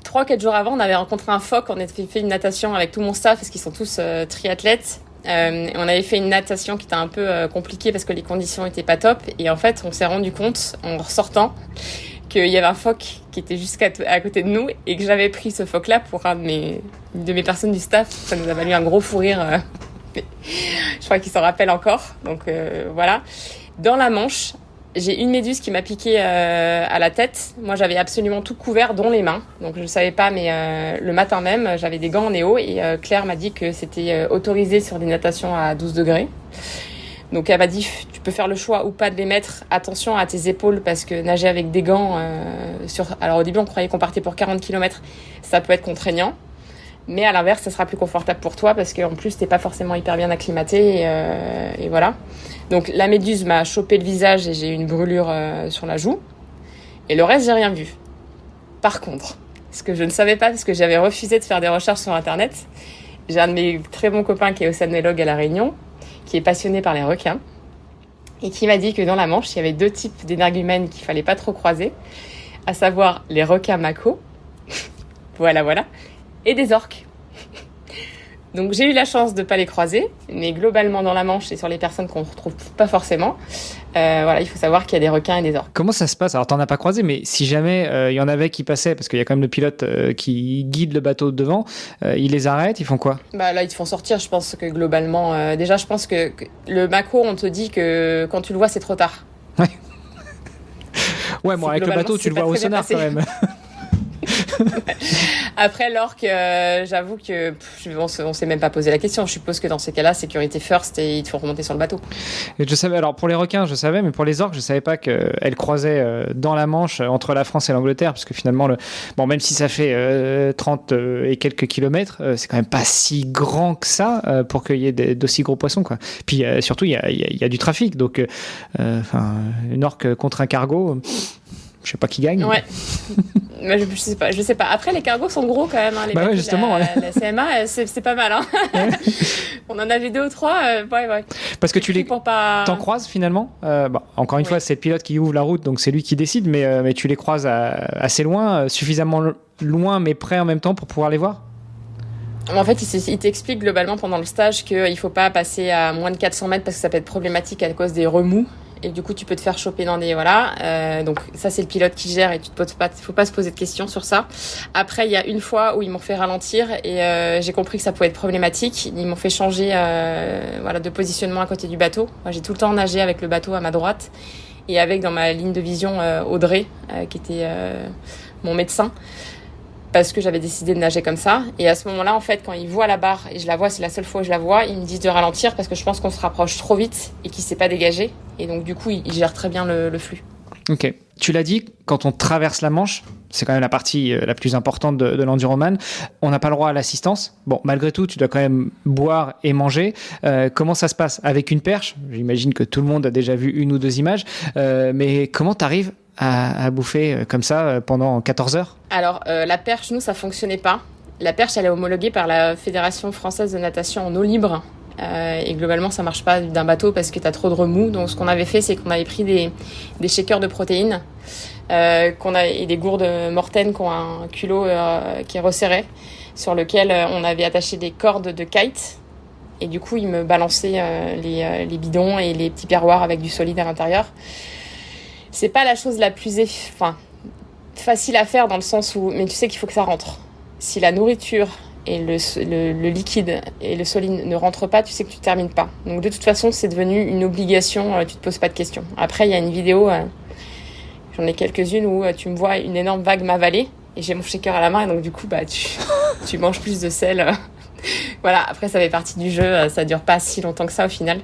3-4 jours avant, on avait rencontré un phoque, on avait fait une natation avec tout mon staff, parce qu'ils sont tous triathlètes. On avait fait une natation qui était un peu compliquée parce que les conditions étaient pas top, et en fait on s'est rendu compte en ressortant qu'il y avait un phoque qui était juste à côté de nous et que j'avais pris ce phoque là pour une de mes personnes du staff. Ça nous a valu un gros fou rire, je crois qu'il s'en rappelle encore, donc voilà. Dans la Manche, j'ai une méduse qui m'a piqué à la tête. Moi, j'avais absolument tout couvert, dont les mains. Donc, je ne savais pas, mais le matin même, j'avais des gants en néo. Et Claire m'a dit que c'était autorisé sur des natations à 12 degrés. Donc, elle m'a dit, tu peux faire le choix ou pas de les mettre. Attention à tes épaules, parce que nager avec des gants... Alors, au début, on croyait qu'on partait pour 40 km. Ça peut être contraignant. Mais à l'inverse, ça sera plus confortable pour toi parce qu'en plus, t'es pas forcément hyper bien acclimaté et voilà. Donc la méduse m'a chopé le visage et j'ai eu une brûlure sur la joue. Et le reste, j'ai rien vu. Par contre, ce que je ne savais pas parce que j'avais refusé de faire des recherches sur Internet, j'ai un de mes très bons copains qui est océanologue à La Réunion, qui est passionné par les requins et qui m'a dit que dans la Manche, il y avait 2 types d'énergumènes qu'il fallait pas trop croiser, à savoir les requins mako, voilà, et des orques. Donc j'ai eu la chance de ne pas les croiser, mais globalement dans la Manche et sur les personnes qu'on ne retrouve pas forcément, voilà, il faut savoir qu'il y a des requins et des orques. Comment ça se passe ? Alors t'en as pas croisé, mais si jamais il y en avait qui passaient, parce qu'il y a quand même le pilote qui guide le bateau devant, ils les arrêtent, ils font quoi ? Bah là ils te font sortir, je pense que globalement, déjà je pense que le mako, on te dit que quand tu le vois c'est trop tard. Ouais, bon avec le bateau tu le vois au sonar quand même. Après l'orque, j'avoue que on s'est même pas posé la question. Je suppose que dans ces cas-là, sécurité first et ils te font remonter sur le bateau. Et je savais, alors pour les requins, je savais, mais pour les orques, je savais pas qu'elles croisaient dans la Manche entre la France et l'Angleterre, parce que finalement, même si ça fait 30 et quelques kilomètres, c'est quand même pas si grand que ça pour qu'il y ait d'aussi gros poissons, quoi. Puis surtout, il y a du trafic, donc une orque contre un cargo. Je sais pas qui gagne. Ouais. Mais je sais pas. Après, les cargos sont gros quand même. Hein. Les ouais, justement. La CMA, c'est pas mal. Hein. Ouais. On en avait 2 ou 3. Ouais. Parce que tu t'en croises finalement. Encore une fois, c'est le pilote qui ouvre la route, donc c'est lui qui décide. Mais tu les croises assez loin, suffisamment loin, mais près en même temps pour pouvoir les voir. En fait, il t'explique globalement pendant le stage qu'il faut pas passer à moins de 400 mètres parce que ça peut être problématique à cause des remous. Et du coup, tu peux te faire choper dans des... Voilà. Donc, ça, c'est le pilote qui gère et faut pas se poser de questions sur ça. Après, il y a une fois où ils m'ont fait ralentir et j'ai compris que ça pouvait être problématique. Ils m'ont fait changer de positionnement à côté du bateau. Moi, j'ai tout le temps nagé avec le bateau à ma droite et avec, dans ma ligne de vision, Audrey, qui était mon médecin, parce que j'avais décidé de nager comme ça. Et à ce moment-là, en fait, quand ils voient la barre, et je la vois, c'est la seule fois où je la vois, ils me disent de ralentir parce que je pense qu'on se rapproche trop vite et qu'il s'est pas dégagé. Et donc, du coup, ils gèrent très bien le flux. Ok. Tu l'as dit, quand on traverse la Manche, c'est quand même la partie la plus importante de l'enduroman, on n'a pas le droit à l'assistance. Bon, malgré tout, tu dois quand même boire et manger. Comment ça se passe ? Avec une perche ? J'imagine que tout le monde a déjà vu 1 ou 2 images. Mais comment tu arrives à bouffer comme ça pendant 14 heures ? Alors, la perche, nous, ça fonctionnait pas. La perche, elle est homologuée par la Fédération française de natation en eau libre. Et globalement, ça marche pas d'un bateau parce que t'as trop de remous. Donc, ce qu'on avait fait, c'est qu'on avait pris des shakers de protéines et des gourdes Morten qui ont un culot qui est resserré, sur lequel on avait attaché des cordes de kite. Et du coup, ils me balançaient les bidons et les petits perroirs avec du solide à l'intérieur. C'est pas la chose la plus facile à faire dans le sens où... Mais tu sais qu'il faut que ça rentre. Si la nourriture et le liquide et le solide ne rentrent pas, tu sais que tu termines pas. Donc de toute façon, c'est devenu une obligation, tu te poses pas de questions. Après, il y a une vidéo, j'en ai quelques-unes où tu me vois une énorme vague m'avaler et j'ai mon shaker à la main et donc du coup, tu manges plus de sel. Voilà, après ça fait partie du jeu, ça dure pas si longtemps que ça au final.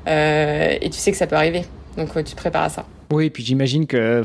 Et tu sais que ça peut arriver, donc tu te prépares à ça. Oui, et puis j'imagine que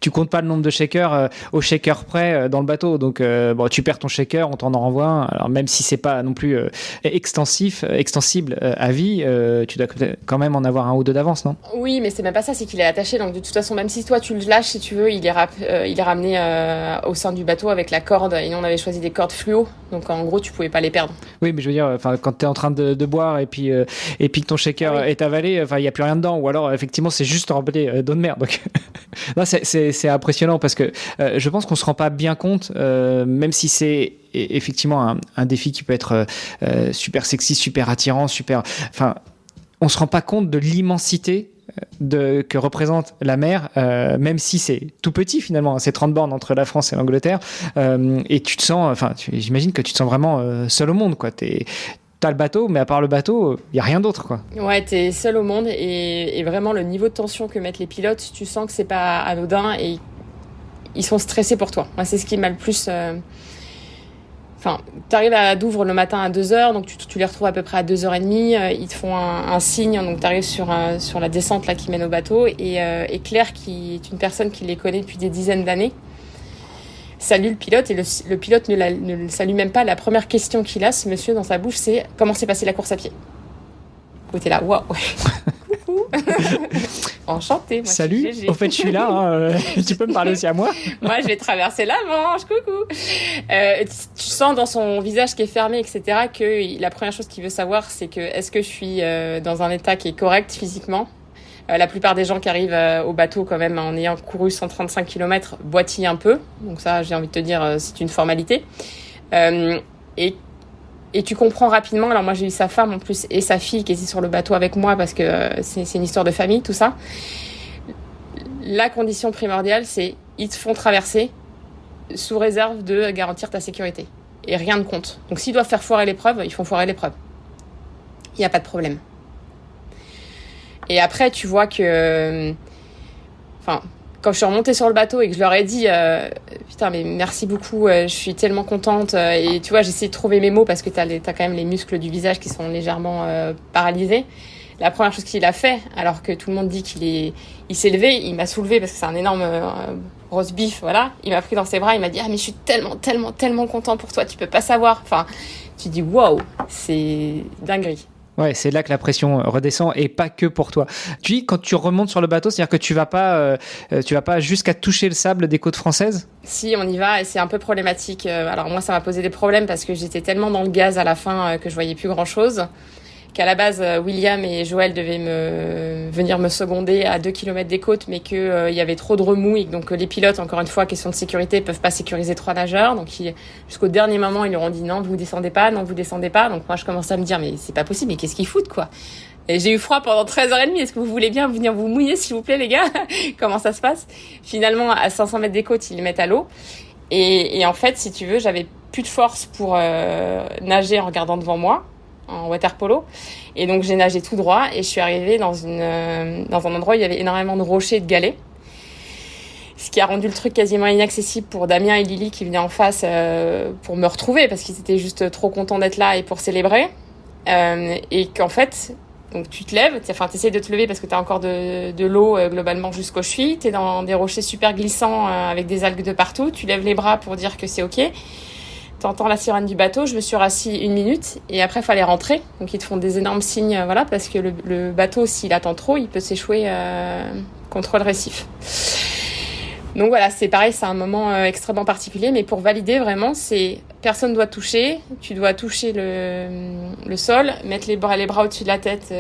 tu comptes pas le nombre de shakers au shaker près dans le bateau. Donc tu perds ton shaker, on t'en renvoie un. Alors même si c'est pas non plus extensible à vie, tu dois quand même en avoir un ou deux d'avance, non? Oui, mais c'est même pas ça, c'est qu'il est attaché. Donc de toute façon, même si toi tu le lâches, si tu veux, il est ramené au sein du bateau avec la corde. Et nous on avait choisi des cordes fluo, donc en gros tu pouvais pas les perdre. Oui, mais je veux dire, quand t'es en train de boire et puis que ton shaker est avalé, il y a plus rien dedans. Ou alors effectivement c'est juste rempli d'eau de mer. Donc là, c'est impressionnant parce que je pense qu'on se rend pas bien compte, même si c'est effectivement un défi qui peut être super sexy, super attirant, on se rend pas compte de l'immensité que représente la mer, même si c'est tout petit finalement, c'est 30 bornes entre la France et l'Angleterre, et tu te sens, j'imagine que tu te sens vraiment seul au monde, quoi. T'as le bateau, mais à part le bateau, il n'y a rien d'autre, quoi. Ouais, t'es seul au monde et vraiment le niveau de tension que mettent les pilotes, tu sens que c'est pas anodin et ils sont stressés pour toi. Moi, c'est ce qui m'a le plus... t'arrives à Douvres le matin à 2h, donc tu les retrouves à peu près à 2h30. Ils te font un signe, donc t'arrives sur la descente là, qui mène au bateau. Et Claire, qui est une personne qui les connaît depuis des dizaines d'années, salue le pilote et le pilote ne le salue même pas. La première question qu'il a, ce monsieur, dans sa bouche, c'est « Comment s'est passée la course à pied ?» Où t'es là, waouh. Coucou. Enchantée. Moi, salut, au fait je suis là, tu peux me parler aussi à moi? Moi je vais traverser la Manche, coucou. Tu sens dans son visage qui est fermé, etc., que la première chose qu'il veut savoir, c'est que est-ce que je suis dans un état qui est correct physiquement. La plupart des gens qui arrivent au bateau quand même en ayant couru 135 km boitillent un peu. Donc ça, j'ai envie de te dire, c'est une formalité. Et tu comprends rapidement, alors moi j'ai eu sa femme en plus et sa fille qui était sur le bateau avec moi parce que c'est une histoire de famille, tout ça. La condition primordiale, c'est ils te font traverser sous réserve de garantir ta sécurité. Et rien ne compte. Donc s'ils doivent faire foirer l'épreuve, ils font foirer l'épreuve. Il n'y a pas de problème. Et après, tu vois que... quand je suis remontée sur le bateau et que je leur ai dit putain mais merci beaucoup, je suis tellement contente, et tu vois j'essaie de trouver mes mots parce que t'as quand même les muscles du visage qui sont légèrement paralysés. La première chose qu'il a fait, alors que tout le monde dit il s'est levé, il m'a soulevé parce que c'est un énorme roast beef, voilà, il m'a pris dans ses bras, il m'a dit ah mais je suis tellement content pour toi, tu peux pas savoir, tu dis waouh, c'est dinguerie. Ouais, c'est là que la pression redescend et pas que pour toi. Tu dis quand tu remontes sur le bateau, c'est-à-dire que tu vas pas jusqu'à toucher le sable des côtes françaises? Si, on y va et c'est un peu problématique. Alors moi, ça m'a posé des problèmes parce que j'étais tellement dans le gaz à la fin que je voyais plus grand-chose. Qu'à la base, William et Joël devaient venir me seconder à 2 km des côtes, mais qu'il y avait trop de remous et donc les pilotes, encore une fois, question de sécurité, peuvent pas sécuriser 3 nageurs. Donc jusqu'au dernier moment, ils leur ont dit non, vous descendez pas. Donc moi, je commençais à me dire mais c'est pas possible, mais qu'est-ce qu'ils foutent quoi? Et j'ai eu froid pendant 13h30. Est-ce que vous voulez bien venir vous mouiller, s'il vous plaît, les gars? Comment ça se passe? Finalement, à 500 mètres des côtes, ils les mettent à l'eau. Et en fait, si tu veux, j'avais plus de force pour nager en regardant devant moi, en water polo. Et donc, j'ai nagé tout droit et je suis arrivée dans un endroit où il y avait énormément de rochers et de galets. Ce qui a rendu le truc quasiment inaccessible pour Damien et Lily qui venaient en face pour me retrouver parce qu'ils étaient juste trop contents d'être là et pour célébrer. Et qu'en fait... Donc tu te lèves, t'essayes de te lever parce que t'as encore de l'eau globalement jusqu'aux chevilles, t'es dans des rochers super glissants avec des algues de partout, tu lèves les bras pour dire que c'est ok, t'entends la sirène du bateau, je me suis rassis 1 minute et après il fallait rentrer, donc ils te font des énormes signes, voilà, parce que le bateau s'il attend trop, il peut s'échouer contre le récif. Donc voilà, c'est pareil, c'est un moment extrêmement particulier, mais pour valider vraiment, c'est personne doit toucher, tu dois toucher le sol, mettre les bras au-dessus de la tête,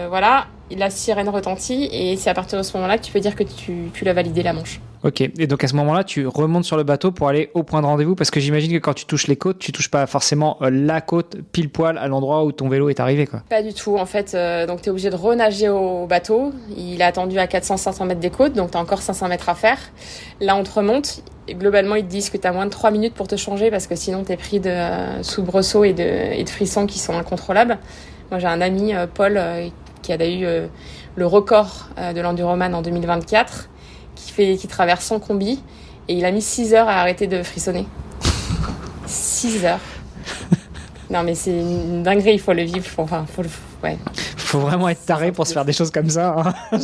voilà, la sirène retentit et c'est à partir de ce moment-là que tu peux dire que tu l'as validé la manche. Ok, et donc à ce moment-là, tu remontes sur le bateau pour aller au point de rendez-vous, parce que j'imagine que quand tu touches les côtes, tu touches pas forcément la côte pile poil à l'endroit où ton vélo est arrivé, quoi. Pas du tout, en fait, donc tu es obligé de renager au bateau. Il a attendu à 400-500 mètres des côtes, donc tu as encore 500 mètres à faire. Là, on te remonte. Et globalement, ils te disent que tu as moins de 3 minutes pour te changer, parce que sinon, tu es pris de soubresauts et de frissons qui sont incontrôlables. Moi, j'ai un ami, Paul, qui a eu le record de l'Enduroman en 2024, qui traverse sans combi, et il a mis 6 heures à arrêter de frissonner. 6 heures. Non, mais c'est une dinguerie, il faut le vivre. Ouais. Faut vraiment être taré pour se faire des choses comme ça. Hein.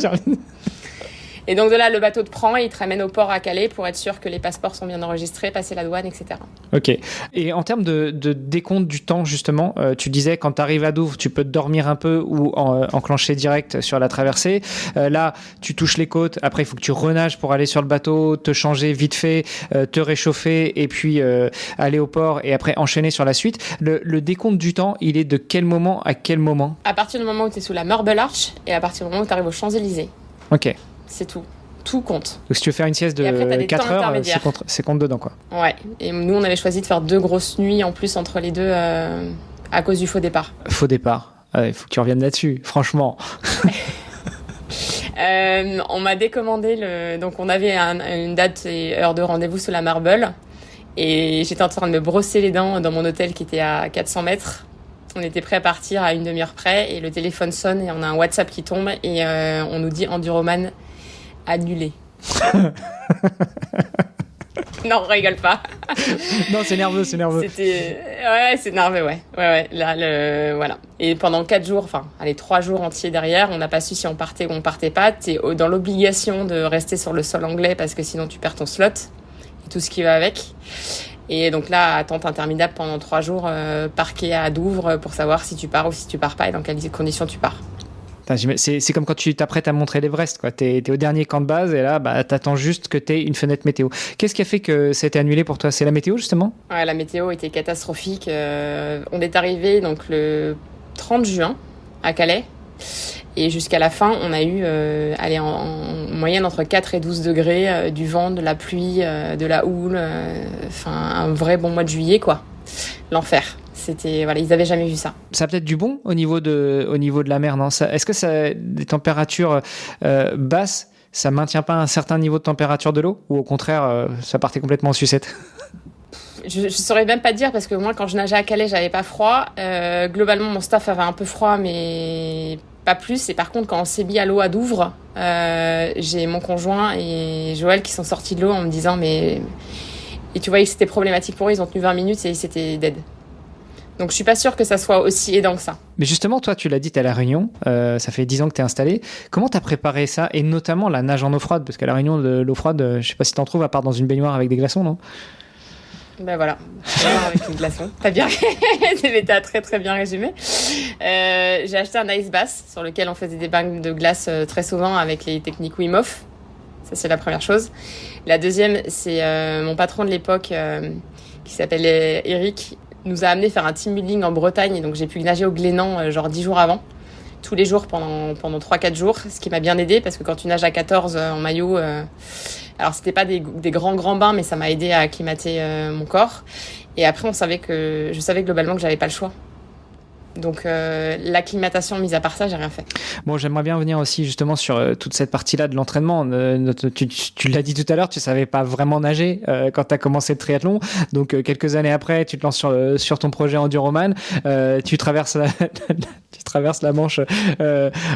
Et donc de là, le bateau te prend et il te ramène au port à Calais pour être sûr que les passeports sont bien enregistrés, passer la douane, etc. Ok. Et en termes de décompte du temps, justement, tu disais quand tu arrives à Douvres, tu peux dormir un peu ou enclencher direct sur la traversée. Là, tu touches les côtes. Après, il faut que tu renages pour aller sur le bateau, te changer vite fait, te réchauffer et puis aller au port et après enchaîner sur la suite. Le décompte du temps, il est de quel moment à quel moment? À partir du moment où tu es sous la Marble Arch et à partir du moment où tu arrives aux Champs-Élysées. Ok. C'est tout. Tout compte. Donc si tu veux faire une sieste de 4 heures, c'est compte dedans, quoi. Ouais. Et nous, on avait choisi de faire 2 grosses nuits en plus entre les deux à cause du faux départ. Faux départ. Il faut que tu reviennes là-dessus, franchement. On m'a décommandé donc on avait une date et heure de rendez-vous sous la Marble. Et j'étais en train de me brosser les dents dans mon hôtel qui était à 400 mètres. On était prêt à partir à une demi-heure près et le téléphone sonne et on a un WhatsApp qui tombe et on nous dit Enduroman annulé. Non, rigole pas. Non, c'est nerveux. Ouais, c'est nerveux, ouais. Là, voilà. Et pendant 4 jours, 3 jours entiers derrière, on n'a pas su si on partait ou on partait pas. T'es dans l'obligation de rester sur le sol anglais parce que sinon tu perds ton slot et tout ce qui va avec. Et donc là, attente interminable pendant 3 jours, parqué à Douvres pour savoir si tu pars ou si tu pars pas et dans quelles conditions tu pars. C'est comme quand tu t'apprêtes à montrer l'Everest, quoi. T'es au dernier camp de base et là, t'attends juste que t'aies une fenêtre météo. Qu'est-ce qui a fait que ça a été annulé pour toi? C'est la météo, justement? Ouais, la météo était catastrophique. On est arrivé donc le 30 juin à Calais et jusqu'à la fin, on a eu en moyenne entre 4 et 12 degrés, du vent, de la pluie, de la houle, un vrai bon mois de juillet, quoi. L'enfer. Ils avaient jamais vu ça. Ça a peut-être du bon au niveau de la mer, non? Est-ce que des températures basses, ça maintient pas un certain niveau de température de l'eau, ou au contraire, ça partait complètement en sucette? Je saurais même pas te dire parce que moi, quand je nageais à Calais, j'avais pas froid. Globalement, mon staff avait un peu froid, mais pas plus. Et par contre, quand on s'est mis à l'eau à Douvres, j'ai mon conjoint et Joël qui sont sortis de l'eau en me disant mais... Et tu voyais que c'était problématique pour eux, ils ont tenu 20 minutes et c'était dead. Donc je suis pas sûre que ça soit aussi aidant que ça. Mais justement, toi, tu l'as dit, t'es à La Réunion, ça fait 10 ans que t'es installé. Comment t'as préparé ça, et notamment la nage en eau froide? Parce qu'à La Réunion, l'eau froide, je sais pas si t'en trouves à part dans une baignoire avec des glaçons, non? Ben voilà, avec une glaçon. T'as très très bien résumé. J'ai acheté un ice bath sur lequel on faisait des bains de glace très souvent avec les techniques Wim Hof. Ça, c'est la première chose. La deuxième, c'est mon patron de l'époque qui s'appelle Eric, nous a amené faire un team building en Bretagne. Et donc, j'ai pu nager au Glénan 10 jours avant, tous les jours pendant 3-4 jours, ce qui m'a bien aidé parce que quand tu nages à 14 en maillot, alors c'était pas des grands bains, mais ça m'a aidé à acclimater mon corps. Et après, je savais globalement que j'avais pas le choix. Donc l'acclimatation, mise à part ça, j'ai rien fait. Bon, j'aimerais bien revenir aussi justement sur toute cette partie-là de l'entraînement. Tu l'as dit tout à l'heure, tu savais pas vraiment nager quand tu as commencé le triathlon. Donc quelques années après, tu te lances sur ton projet Enduroman. Tu traverses la Manche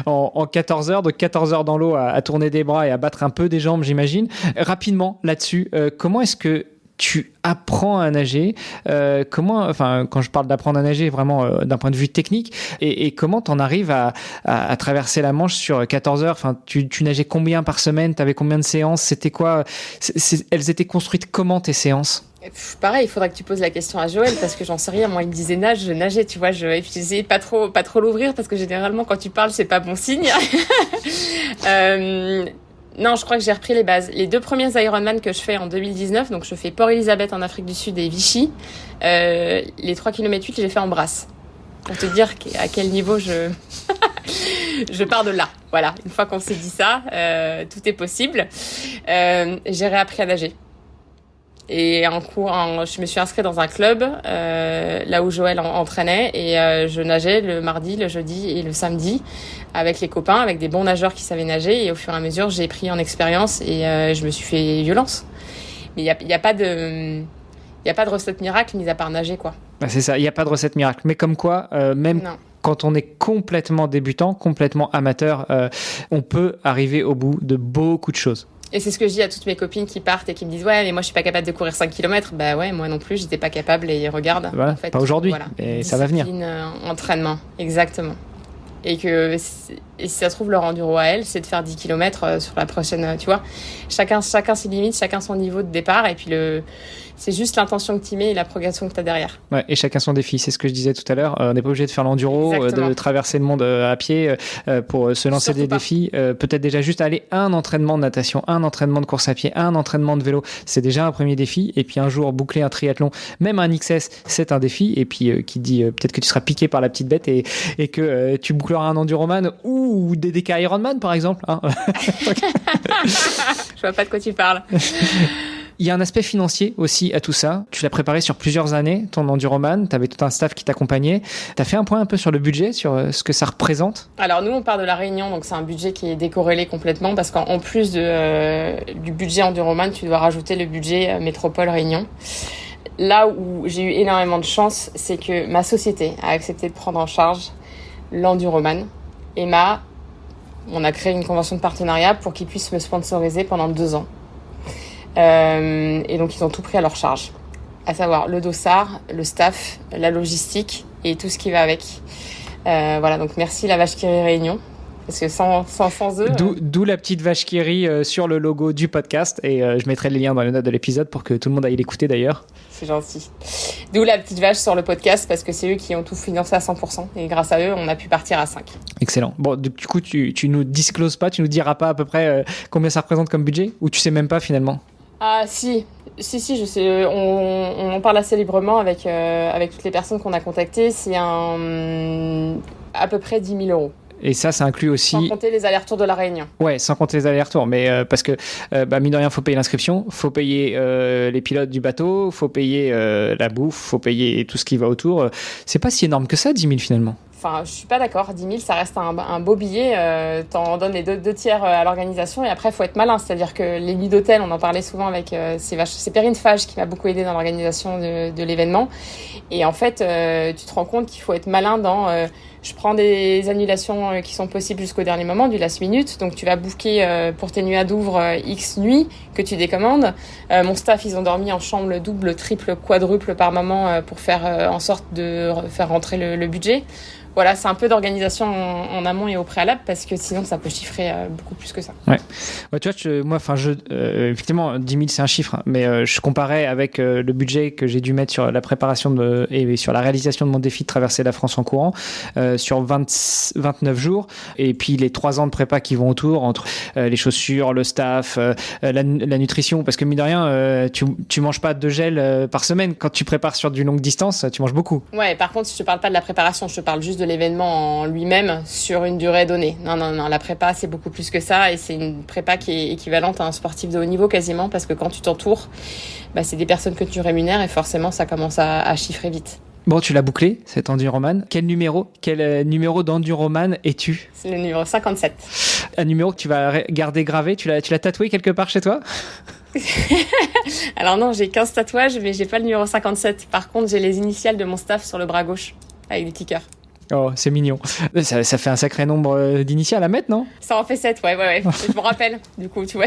en 14 heures. Donc 14 heures dans l'eau à tourner des bras et à battre un peu des jambes, j'imagine. Rapidement là-dessus, comment est-ce que tu apprends à nager, quand je parle d'apprendre à nager, vraiment d'un point de vue technique, et comment t'en arrives à traverser la Manche sur 14 heures? Enfin, tu nageais combien par semaine? T'avais combien de séances? C'était quoi? Elles étaient construites comment, tes séances? Pareil, il faudrait que tu poses la question à Joël parce que j'en sais rien. Moi, il me disait nage, je nageais, tu vois. J'essayais de pas trop l'ouvrir parce que généralement, quand tu parles, c'est pas bon signe. Non, je crois que j'ai repris les bases. Les 2 premiers Ironman que je fais en 2019, donc je fais Port-Elizabeth en Afrique du Sud et Vichy, les 3 km 8, j'ai fait en brasse. Pour te dire à quel niveau je pars de là. Voilà, une fois qu'on s'est dit ça, tout est possible. J'ai réappris à nager. Et je me suis inscrite dans un club là où Joël entraînait et je nageais le mardi, le jeudi et le samedi avec les copains, avec des bons nageurs qui savaient nager. Et au fur et à mesure, j'ai pris en expérience et je me suis fait violence. Mais il y a pas de recette miracle mis à part nager, quoi. Bah, c'est ça, il n'y a pas de recette miracle. Mais comme quoi, même quand on est complètement débutant, complètement amateur, on peut arriver au bout de beaucoup de choses. Et c'est ce que je dis à toutes mes copines qui partent et qui me disent « Ouais, mais moi, je suis pas capable de courir 5 km. » Bah ouais, moi non plus, j'étais pas capable et regarde. Voilà, en fait, pas aujourd'hui, voilà. mais ça va venir. Entraînement, exactement. Et si ça se trouve, leur enduro à elle, c'est de faire 10 km sur la prochaine, tu vois. Chacun ses limites, chacun son niveau de départ. Et puis, c'est juste l'intention que tu mets et la progression que tu as derrière. Ouais, et chacun son défi, c'est ce que je disais tout à l'heure. On n'est pas obligé de faire l'enduro, de traverser le monde à pied pour se lancer surtout des défis. Peut-être déjà juste aller à un entraînement de natation, un entraînement de course à pied, un entraînement de vélo. C'est déjà un premier défi. Et puis un jour, boucler un triathlon, même un XS, c'est un défi. Et puis qui dit peut-être que tu seras piqué par la petite bête et que tu boucleras un enduroman ou des DK Ironman, par exemple. Hein. Je vois pas de quoi tu parles. Il y a un aspect financier aussi à tout ça. Tu l'as préparé sur plusieurs années, ton enduroman. Tu avais tout un staff qui t'accompagnait. Tu as fait un point un peu sur le budget, sur ce que ça représente? Alors nous, on part de La Réunion, donc c'est un budget qui est décorrélé complètement parce qu'en plus du budget enduroman, tu dois rajouter le budget métropole Réunion. Là où j'ai eu énormément de chance, c'est que ma société a accepté de prendre en charge l'enduroman. Emma, on a créé une convention de partenariat pour qu'ils puissent me sponsoriser pendant 2 ans. Et donc ils ont tout pris à leur charge, à savoir le dossard, le staff, la logistique et tout ce qui va avec. Voilà, donc merci la Vache qui rit Réunion, parce que sans eux... D'où la petite vache qui rit sur le logo du podcast, et je mettrai les liens dans les notes de l'épisode pour que tout le monde aille l'écouter d'ailleurs. C'est gentil. D'où la petite vache sur le podcast, parce que c'est eux qui ont tout financé à 100%, et grâce à eux, on a pu partir à 5. Excellent. Bon, du coup, tu nous discloses pas, tu nous diras pas à peu près combien ça représente comme budget, ou tu sais même pas finalement? Ah si, je sais. On en parle assez librement avec toutes les personnes qu'on a contactées. C'est à peu près 10 000 euros. Et ça inclut aussi... Sans compter les allers-retours de La Réunion. Ouais, sans compter les allers-retours. Mais parce que, mine de rien, il faut payer l'inscription, il faut payer les pilotes du bateau, il faut payer la bouffe, il faut payer tout ce qui va autour. C'est pas si énorme que ça, 10 000 finalement. Enfin, je suis pas d'accord. 10 000, ça reste un beau billet. T'en donnes les deux tiers à l'organisation et après, il faut être malin. C'est-à-dire que les nuits d'hôtel, on en parlait souvent avec... c'est Perrine Fage qui m'a beaucoup aidé dans l'organisation de l'événement. Et en fait, tu te rends compte qu'il faut être malin dans... je prends des annulations qui sont possibles jusqu'au dernier moment, du last minute. Donc, tu vas booker pour tes nuits à Douvres X nuits que tu décommandes. Mon staff, ils ont dormi en chambre double, triple, quadruple par moment pour faire en sorte de faire rentrer le budget. Voilà, c'est un peu d'organisation en amont et au préalable parce que sinon, ça peut chiffrer beaucoup plus que ça. Ouais, tu vois, effectivement, 10 000, c'est un chiffre, hein, mais je comparais avec le budget que j'ai dû mettre sur la préparation et sur la réalisation de mon défi de traverser la France en courant sur 29 jours et puis les 3 ans de prépa qui vont autour entre les chaussures, le staff, la nutrition, parce que mine de rien, tu manges pas de gel par semaine. Quand tu prépares sur du longue distance, tu manges beaucoup. Ouais, par contre, je te parle pas de la préparation, je te parle juste de l'événement en lui-même sur une durée donnée. Non, la prépa, c'est beaucoup plus que ça et c'est une prépa qui est équivalente à un sportif de haut niveau quasiment parce que quand tu t'entoures, c'est des personnes que tu rémunères et forcément, ça commence à chiffrer vite. Bon, tu l'as bouclé, cet enduroman. Quel numéro d'enduroman es-tu? C'est le numéro 57. Un numéro que tu vas garder gravé, tu l'as tatoué quelque part chez toi? Alors non, j'ai 15 tatouages, mais j'ai pas le numéro 57. Par contre, j'ai les initiales de mon staff sur le bras gauche, avec des petits cœurs. Oh, c'est mignon. Ça fait un sacré nombre d'initiales à mettre, non? Ça en fait 7, ouais. Je me rappelle, du coup, tu vois.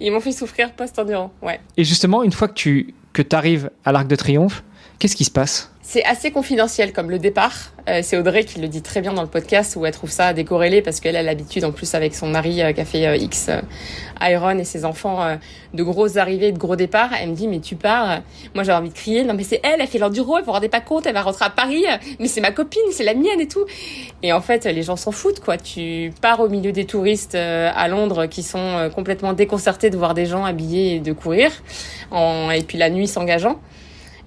Ils m'ont fait souffrir post-endurant, ouais. Et justement, une fois que t'arrives à l'Arc de Triomphe, qu'est-ce qui se passe? C'est assez confidentiel comme le départ. C'est Audrey qui le dit très bien dans le podcast où elle trouve ça décorrélé parce qu'elle a l'habitude en plus avec son mari qui a fait X Iron et ses enfants de grosses arrivées, de gros départs. Elle me dit mais tu pars. Moi j'ai envie de crier. Non mais c'est elle fait l'enduro, elle vous rendez pas compte, elle va rentrer à Paris. Mais c'est ma copine, c'est la mienne et tout. Et en fait les gens s'en foutent quoi. Tu pars au milieu des touristes à Londres qui sont complètement déconcertés de voir des gens habillés et de courir. Et puis la nuit s'engageant.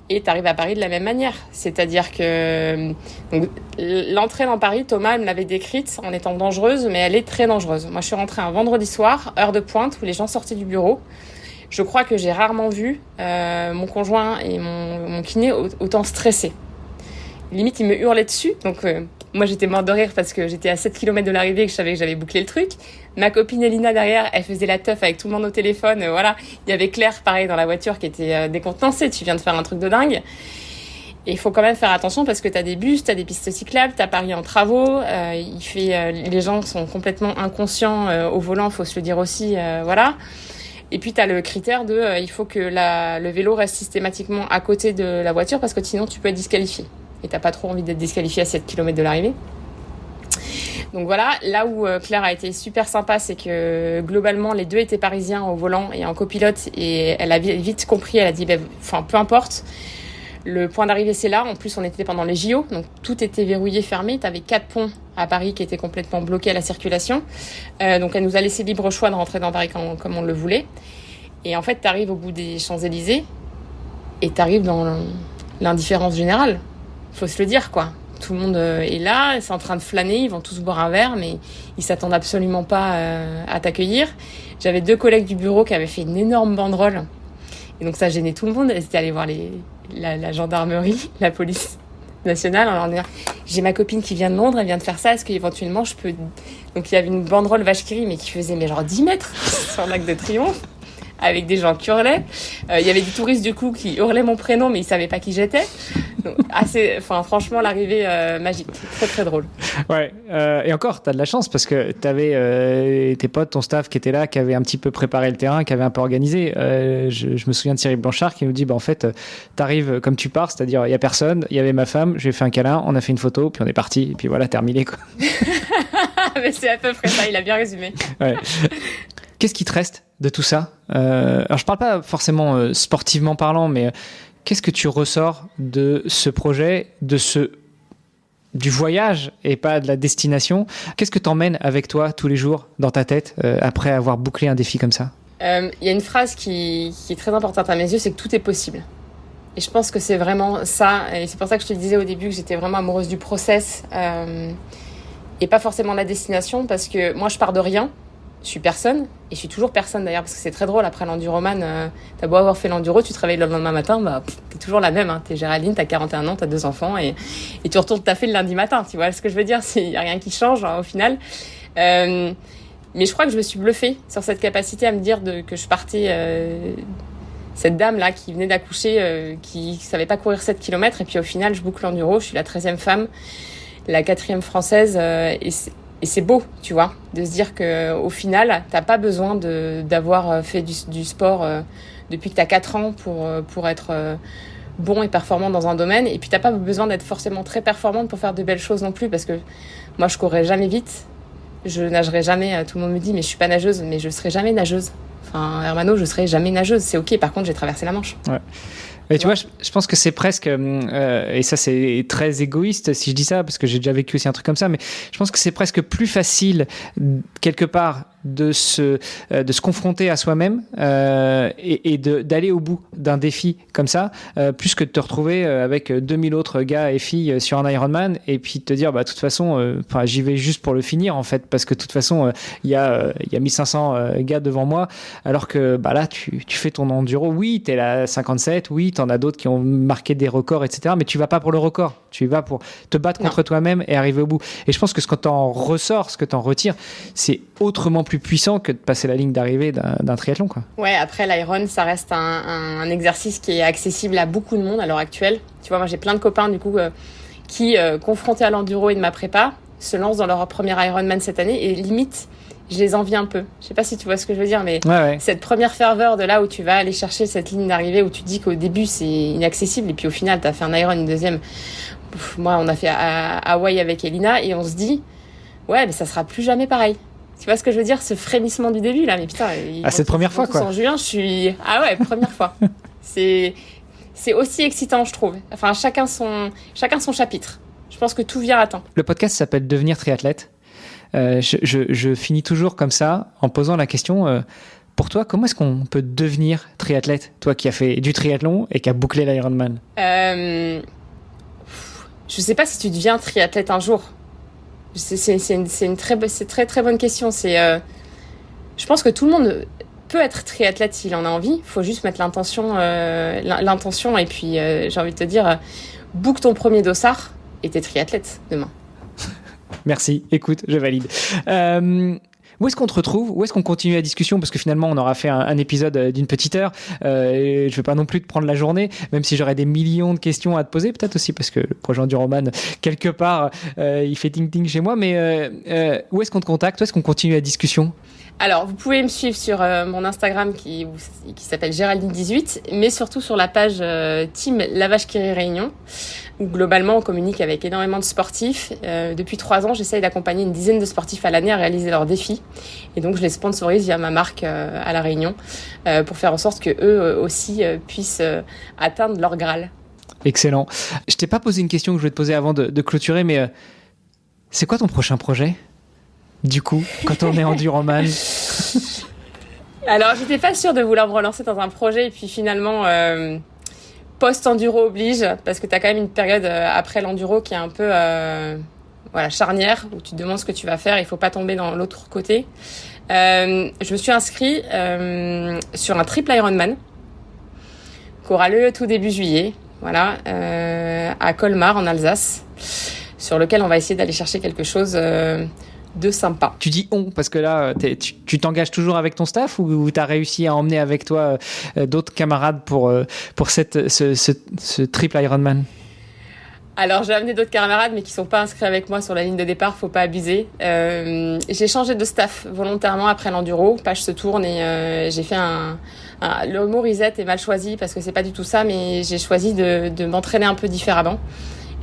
et tu arrives à Paris de la même manière. C'est-à-dire que donc, l'entrée dans Paris, Thomas me l'avait décrite en étant dangereuse, mais elle est très dangereuse. Moi, je suis rentrée un vendredi soir, heure de pointe, où les gens sortaient du bureau. Je crois que j'ai rarement vu mon conjoint et mon kiné autant stressés. Limite, il me hurlait dessus. Donc, moi, j'étais morte de rire parce que j'étais à 7 km de l'arrivée et que je savais que j'avais bouclé le truc. Ma copine Elina, derrière, elle faisait la teuf avec tout le monde au téléphone. Voilà. Il y avait Claire, pareil, dans la voiture qui était décontenancée. Tu viens de faire un truc de dingue. Et il faut quand même faire attention parce que t'as des bus, t'as des pistes cyclables, t'as Paris en travaux. Les gens sont complètement inconscients au volant, faut se le dire aussi. Voilà. Et puis, tu as le critère de il faut que le vélo reste systématiquement à côté de la voiture parce que sinon, tu peux être disqualifié. Et tu n'as pas trop envie d'être disqualifié à 7 km de l'arrivée. Donc voilà, là où Claire a été super sympa, c'est que globalement, les deux étaient parisiens au volant et en copilote. Et elle a vite compris, elle a dit, peu importe. Le point d'arrivée, c'est là. En plus, on était pendant les JO, donc tout était verrouillé, fermé. Tu avais 4 ponts à Paris qui étaient complètement bloqués à la circulation. Donc, elle nous a laissé libre choix de rentrer dans Paris comme on le voulait. Et en fait, tu arrives au bout des Champs-Élysées et tu arrives dans l'indifférence générale. Faut se le dire, quoi. Tout le monde est là, c'est en train de flâner, ils vont tous boire un verre, mais ils s'attendent absolument pas à t'accueillir. J'avais 2 collègues du bureau qui avaient fait une énorme banderole. Et donc, ça gênait tout le monde. Elles étaient allées voir la gendarmerie, la police nationale, en leur disant j'ai ma copine qui vient de Londres, elle vient de faire ça, est-ce qu'éventuellement je peux. Donc il y avait une banderole vache qui rit, mais qui faisait genre 10 mètres sur l'Arc de Triomphe, avec des gens qui hurlaient. Il y avait des touristes du coup qui hurlaient mon prénom, mais ils savaient pas qui j'étais. Donc, franchement, l'arrivée magique, très très drôle. Ouais, et encore, t'as de la chance parce que t'avais tes potes, ton staff qui était là, qui avait un petit peu préparé le terrain, qui avait un peu organisé. Je me souviens de Cyril Blanchard qui nous dit, en fait, t'arrives comme tu pars, c'est-à-dire il y a personne, il y avait ma femme, j'ai fait un câlin, on a fait une photo, puis on est parti, et puis voilà, terminé quoi. Mais c'est à peu près ça, il a bien résumé. Ouais. Qu'est-ce qui te reste de tout ça ? Alors je parle pas forcément sportivement parlant, mais qu'est-ce que tu ressors de ce projet, du voyage et pas de la destination ? Qu'est-ce que t'emmènes avec toi tous les jours dans ta tête après avoir bouclé un défi comme ça ? Il y a une phrase qui est très importante à mes yeux, c'est que tout est possible. Et je pense que c'est vraiment ça. Et c'est pour ça que je te disais au début que j'étais vraiment amoureuse du process et pas forcément de la destination, parce que moi, je pars de rien. Je suis personne, et je suis toujours personne d'ailleurs, parce que c'est très drôle, après l'enduroman, t'as beau avoir fait l'enduro, tu te réveilles le lendemain matin, t'es toujours la même, hein. T'es Géraldine, t'as 41 ans, t'as 2 enfants, et tu retournes taffer le lundi matin, tu vois ce que je veux dire, il y a rien qui change, hein, au final. Mais je crois que je me suis bluffée sur cette capacité à me dire que je partais, cette dame-là qui venait d'accoucher, qui savait pas courir 7 km, et puis au final, je boucle l'enduro, je suis la 13e femme, la 4e française, et c'est beau, tu vois, de se dire qu'au final, t'as pas besoin d'avoir fait du sport depuis que t'as 4 ans pour être bon et performant dans un domaine. Et puis t'as pas besoin d'être forcément très performante pour faire de belles choses non plus, parce que moi, je courrais jamais vite, je nagerai jamais. Tout le monde me dit, mais je suis pas nageuse, mais je serai jamais nageuse. Enfin, Hermano, je serai jamais nageuse. C'est ok, par contre, j'ai traversé la Manche. Ouais. Et tu vois, je pense que c'est presque, et ça c'est très égoïste si je dis ça, parce que j'ai déjà vécu aussi un truc comme ça, mais je pense que c'est presque plus facile, quelque part, de se confronter à soi-même et d'aller au bout d'un défi comme ça, plus que de te retrouver avec 2000 autres gars et filles sur un Ironman, et puis de te dire, de toute façon, j'y vais juste pour le finir, en fait, parce que de toute façon, il y a 1500 gars devant moi, alors que là, tu fais ton enduro, oui, t'es la 57, oui, t'en as d'autres qui ont marqué des records, etc., mais tu vas pas pour le record, tu vas pour te battre contre toi-même et arriver au bout. Et je pense que ce que t'en ressors, ce que t'en retires, c'est autrement plus puissant que de passer la ligne d'arrivée d'un triathlon, quoi. Ouais, après l'Iron, ça reste un exercice qui est accessible à beaucoup de monde à l'heure actuelle. Tu vois, moi j'ai plein de copains du coup qui, confrontés à l'enduro et de ma prépa, se lancent dans leur premier Ironman cette année, et limite, je les envie un peu. Je sais pas si tu vois ce que je veux dire, mais ouais. Cette première ferveur de là où tu vas aller chercher cette ligne d'arrivée, où tu te dis qu'au début c'est inaccessible, et puis au final t'as fait un Iron, une deuxième. Moi on a fait à Hawaï avec Elina, et on se dit ouais, mais ça sera plus jamais pareil. Tu vois ce que je veux dire, ce frémissement du début là, mais putain. C'est première fois quoi. En juin, je suis première fois. C'est aussi excitant, je trouve. Enfin, chacun son chapitre. Je pense que tout vient à temps. Le podcast s'appelle Devenir triathlète. Je finis toujours comme ça en posant la question Pour toi, comment est-ce qu'on peut devenir triathlète? Toi qui as fait du triathlon et qui a bouclé l'Ironman. Je sais pas si tu deviens triathlète un jour. C'est une très très bonne question. Je pense que tout le monde peut être triathlète s'il en a envie. Il faut juste mettre l'intention et puis j'ai envie de te dire, book ton premier dossard et t'es triathlète demain. Merci, écoute, je valide. Où est-ce qu'on te retrouve? Où est-ce qu'on continue la discussion? Parce que finalement, on aura fait un épisode d'une petite heure. Et je ne vais pas non plus te prendre la journée, même si j'aurais des millions de questions à te poser. Peut-être aussi parce que le projet Enduroman, quelque part, il fait ting-ting chez moi. Mais où est-ce qu'on te contacte? Où est-ce qu'on continue la discussion? Alors, vous pouvez me suivre sur mon Instagram qui s'appelle Géraldine18, mais surtout sur la page Team La Vache qui rit Réunion, où globalement on communique avec énormément de sportifs. Depuis 3 ans, j'essaye d'accompagner une dizaine de sportifs à l'année à réaliser leurs défis. Et donc, je les sponsorise via ma marque à La Réunion pour faire en sorte que eux aussi puissent atteindre leur Graal. Excellent. Je t'ai pas posé une question que je voulais te poser avant de clôturer, mais c'est quoi ton prochain projet ? Du coup, quand on est Enduroman. Alors, j'étais pas sûre de vouloir me relancer dans un projet et puis finalement, post-enduro oblige, parce que t'as quand même une période après l'enduro qui est un peu charnière, où tu te demandes ce que tu vas faire, il faut pas tomber dans l'autre côté. Je me suis inscrite sur un triple Ironman qui aura lieu tout début juillet, à Colmar en Alsace, sur lequel on va essayer d'aller chercher quelque chose de sympa. Tu dis on parce que là, tu t'engages toujours avec ton staff ou tu as réussi à emmener avec toi d'autres camarades pour ce triple Ironman? Alors, j'ai amené d'autres camarades, mais qui sont pas inscrits avec moi sur la ligne de départ, faut pas abuser. J'ai changé de staff volontairement après l'enduro. Page se tourne et j'ai fait le mot reset est mal choisi parce que c'est pas du tout ça, mais j'ai choisi de m'entraîner un peu différemment.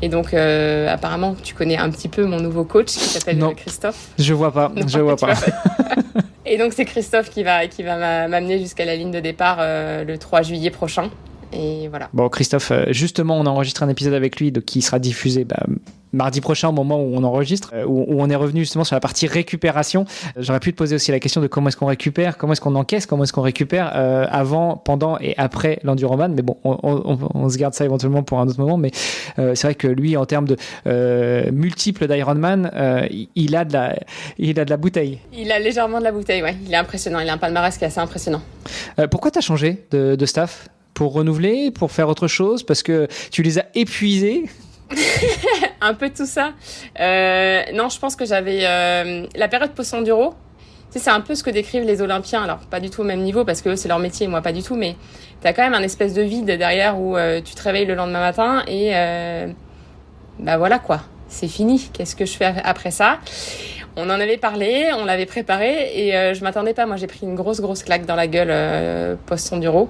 Et donc, apparemment, tu connais un petit peu mon nouveau coach qui s'appelle Christophe. Je vois pas, je vois pas. Et donc, c'est Christophe qui va m'amener jusqu'à la ligne de départ le 3 juillet prochain. Et voilà. Bon, Christophe, justement, on a enregistré un épisode avec lui qui sera diffusé mardi prochain au moment où on enregistre, où on est revenu justement sur la partie récupération. J'aurais pu te poser aussi la question de comment est-ce qu'on récupère, comment est-ce qu'on encaisse, comment est-ce qu'on récupère avant, pendant et après l'Enduroman. Mais bon, on se garde ça éventuellement pour un autre moment. Mais c'est vrai que lui, en termes de multiples d'Ironman, il a de la bouteille. Il a légèrement de la bouteille, ouais. Il est impressionnant. Il a un palmarès qui est assez impressionnant. Pourquoi tu as changé de staff ? Pour renouveler, pour faire autre chose, parce que tu les as épuisés? Un peu tout ça. Non, je pense que j'avais la période post-enduro. Tu sais, c'est un peu ce que décrivent les Olympiens. Alors, pas du tout au même niveau, parce que eux, c'est leur métier, moi, pas du tout. Mais t'as quand même un espèce de vide derrière où tu te réveilles le lendemain matin et voilà quoi. C'est fini. Qu'est-ce que je fais après ça? On en avait parlé, on l'avait préparé et je m'attendais pas. Moi, j'ai pris une grosse claque dans la gueule post-enduro.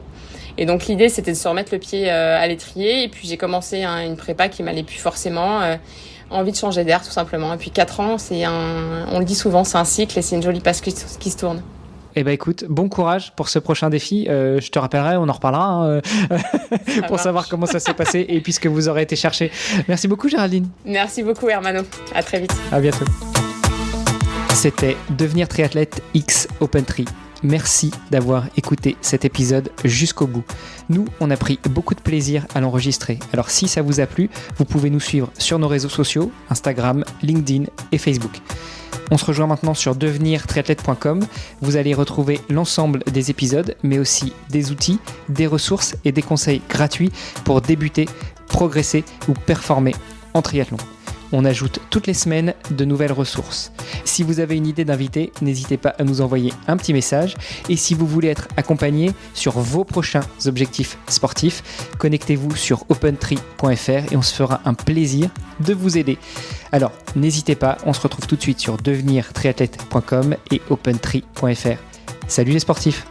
Et donc, l'idée, c'était de se remettre le pied à l'étrier. Et puis, j'ai commencé une prépa qui m'allait plus forcément. Envie de changer d'air, tout simplement. Et puis, 4 ans, on le dit souvent, c'est un cycle et c'est une jolie passe qui se tourne. Eh ben écoute, bon courage pour ce prochain défi. Je te rappellerai, on en reparlera pour savoir comment ça s'est passé et puis ce que vous aurez été chercher. Merci beaucoup, Géraldine. Merci beaucoup, Hermano. À très vite. À bientôt. C'était Devenir triathlète X Open Tri. Merci d'avoir écouté cet épisode jusqu'au bout. Nous, on a pris beaucoup de plaisir à l'enregistrer. Alors si ça vous a plu, vous pouvez nous suivre sur nos réseaux sociaux, Instagram, LinkedIn et Facebook. On se rejoint maintenant sur devenirtriathlète.com. Vous allez retrouver l'ensemble des épisodes, mais aussi des outils, des ressources et des conseils gratuits pour débuter, progresser ou performer en triathlon. On ajoute toutes les semaines de nouvelles ressources. Si vous avez une idée d'invité, n'hésitez pas à nous envoyer un petit message. Et si vous voulez être accompagné sur vos prochains objectifs sportifs, connectez-vous sur opentree.fr et on se fera un plaisir de vous aider. Alors, n'hésitez pas, on se retrouve tout de suite sur devenirtriathlète.com et opentree.fr. Salut les sportifs!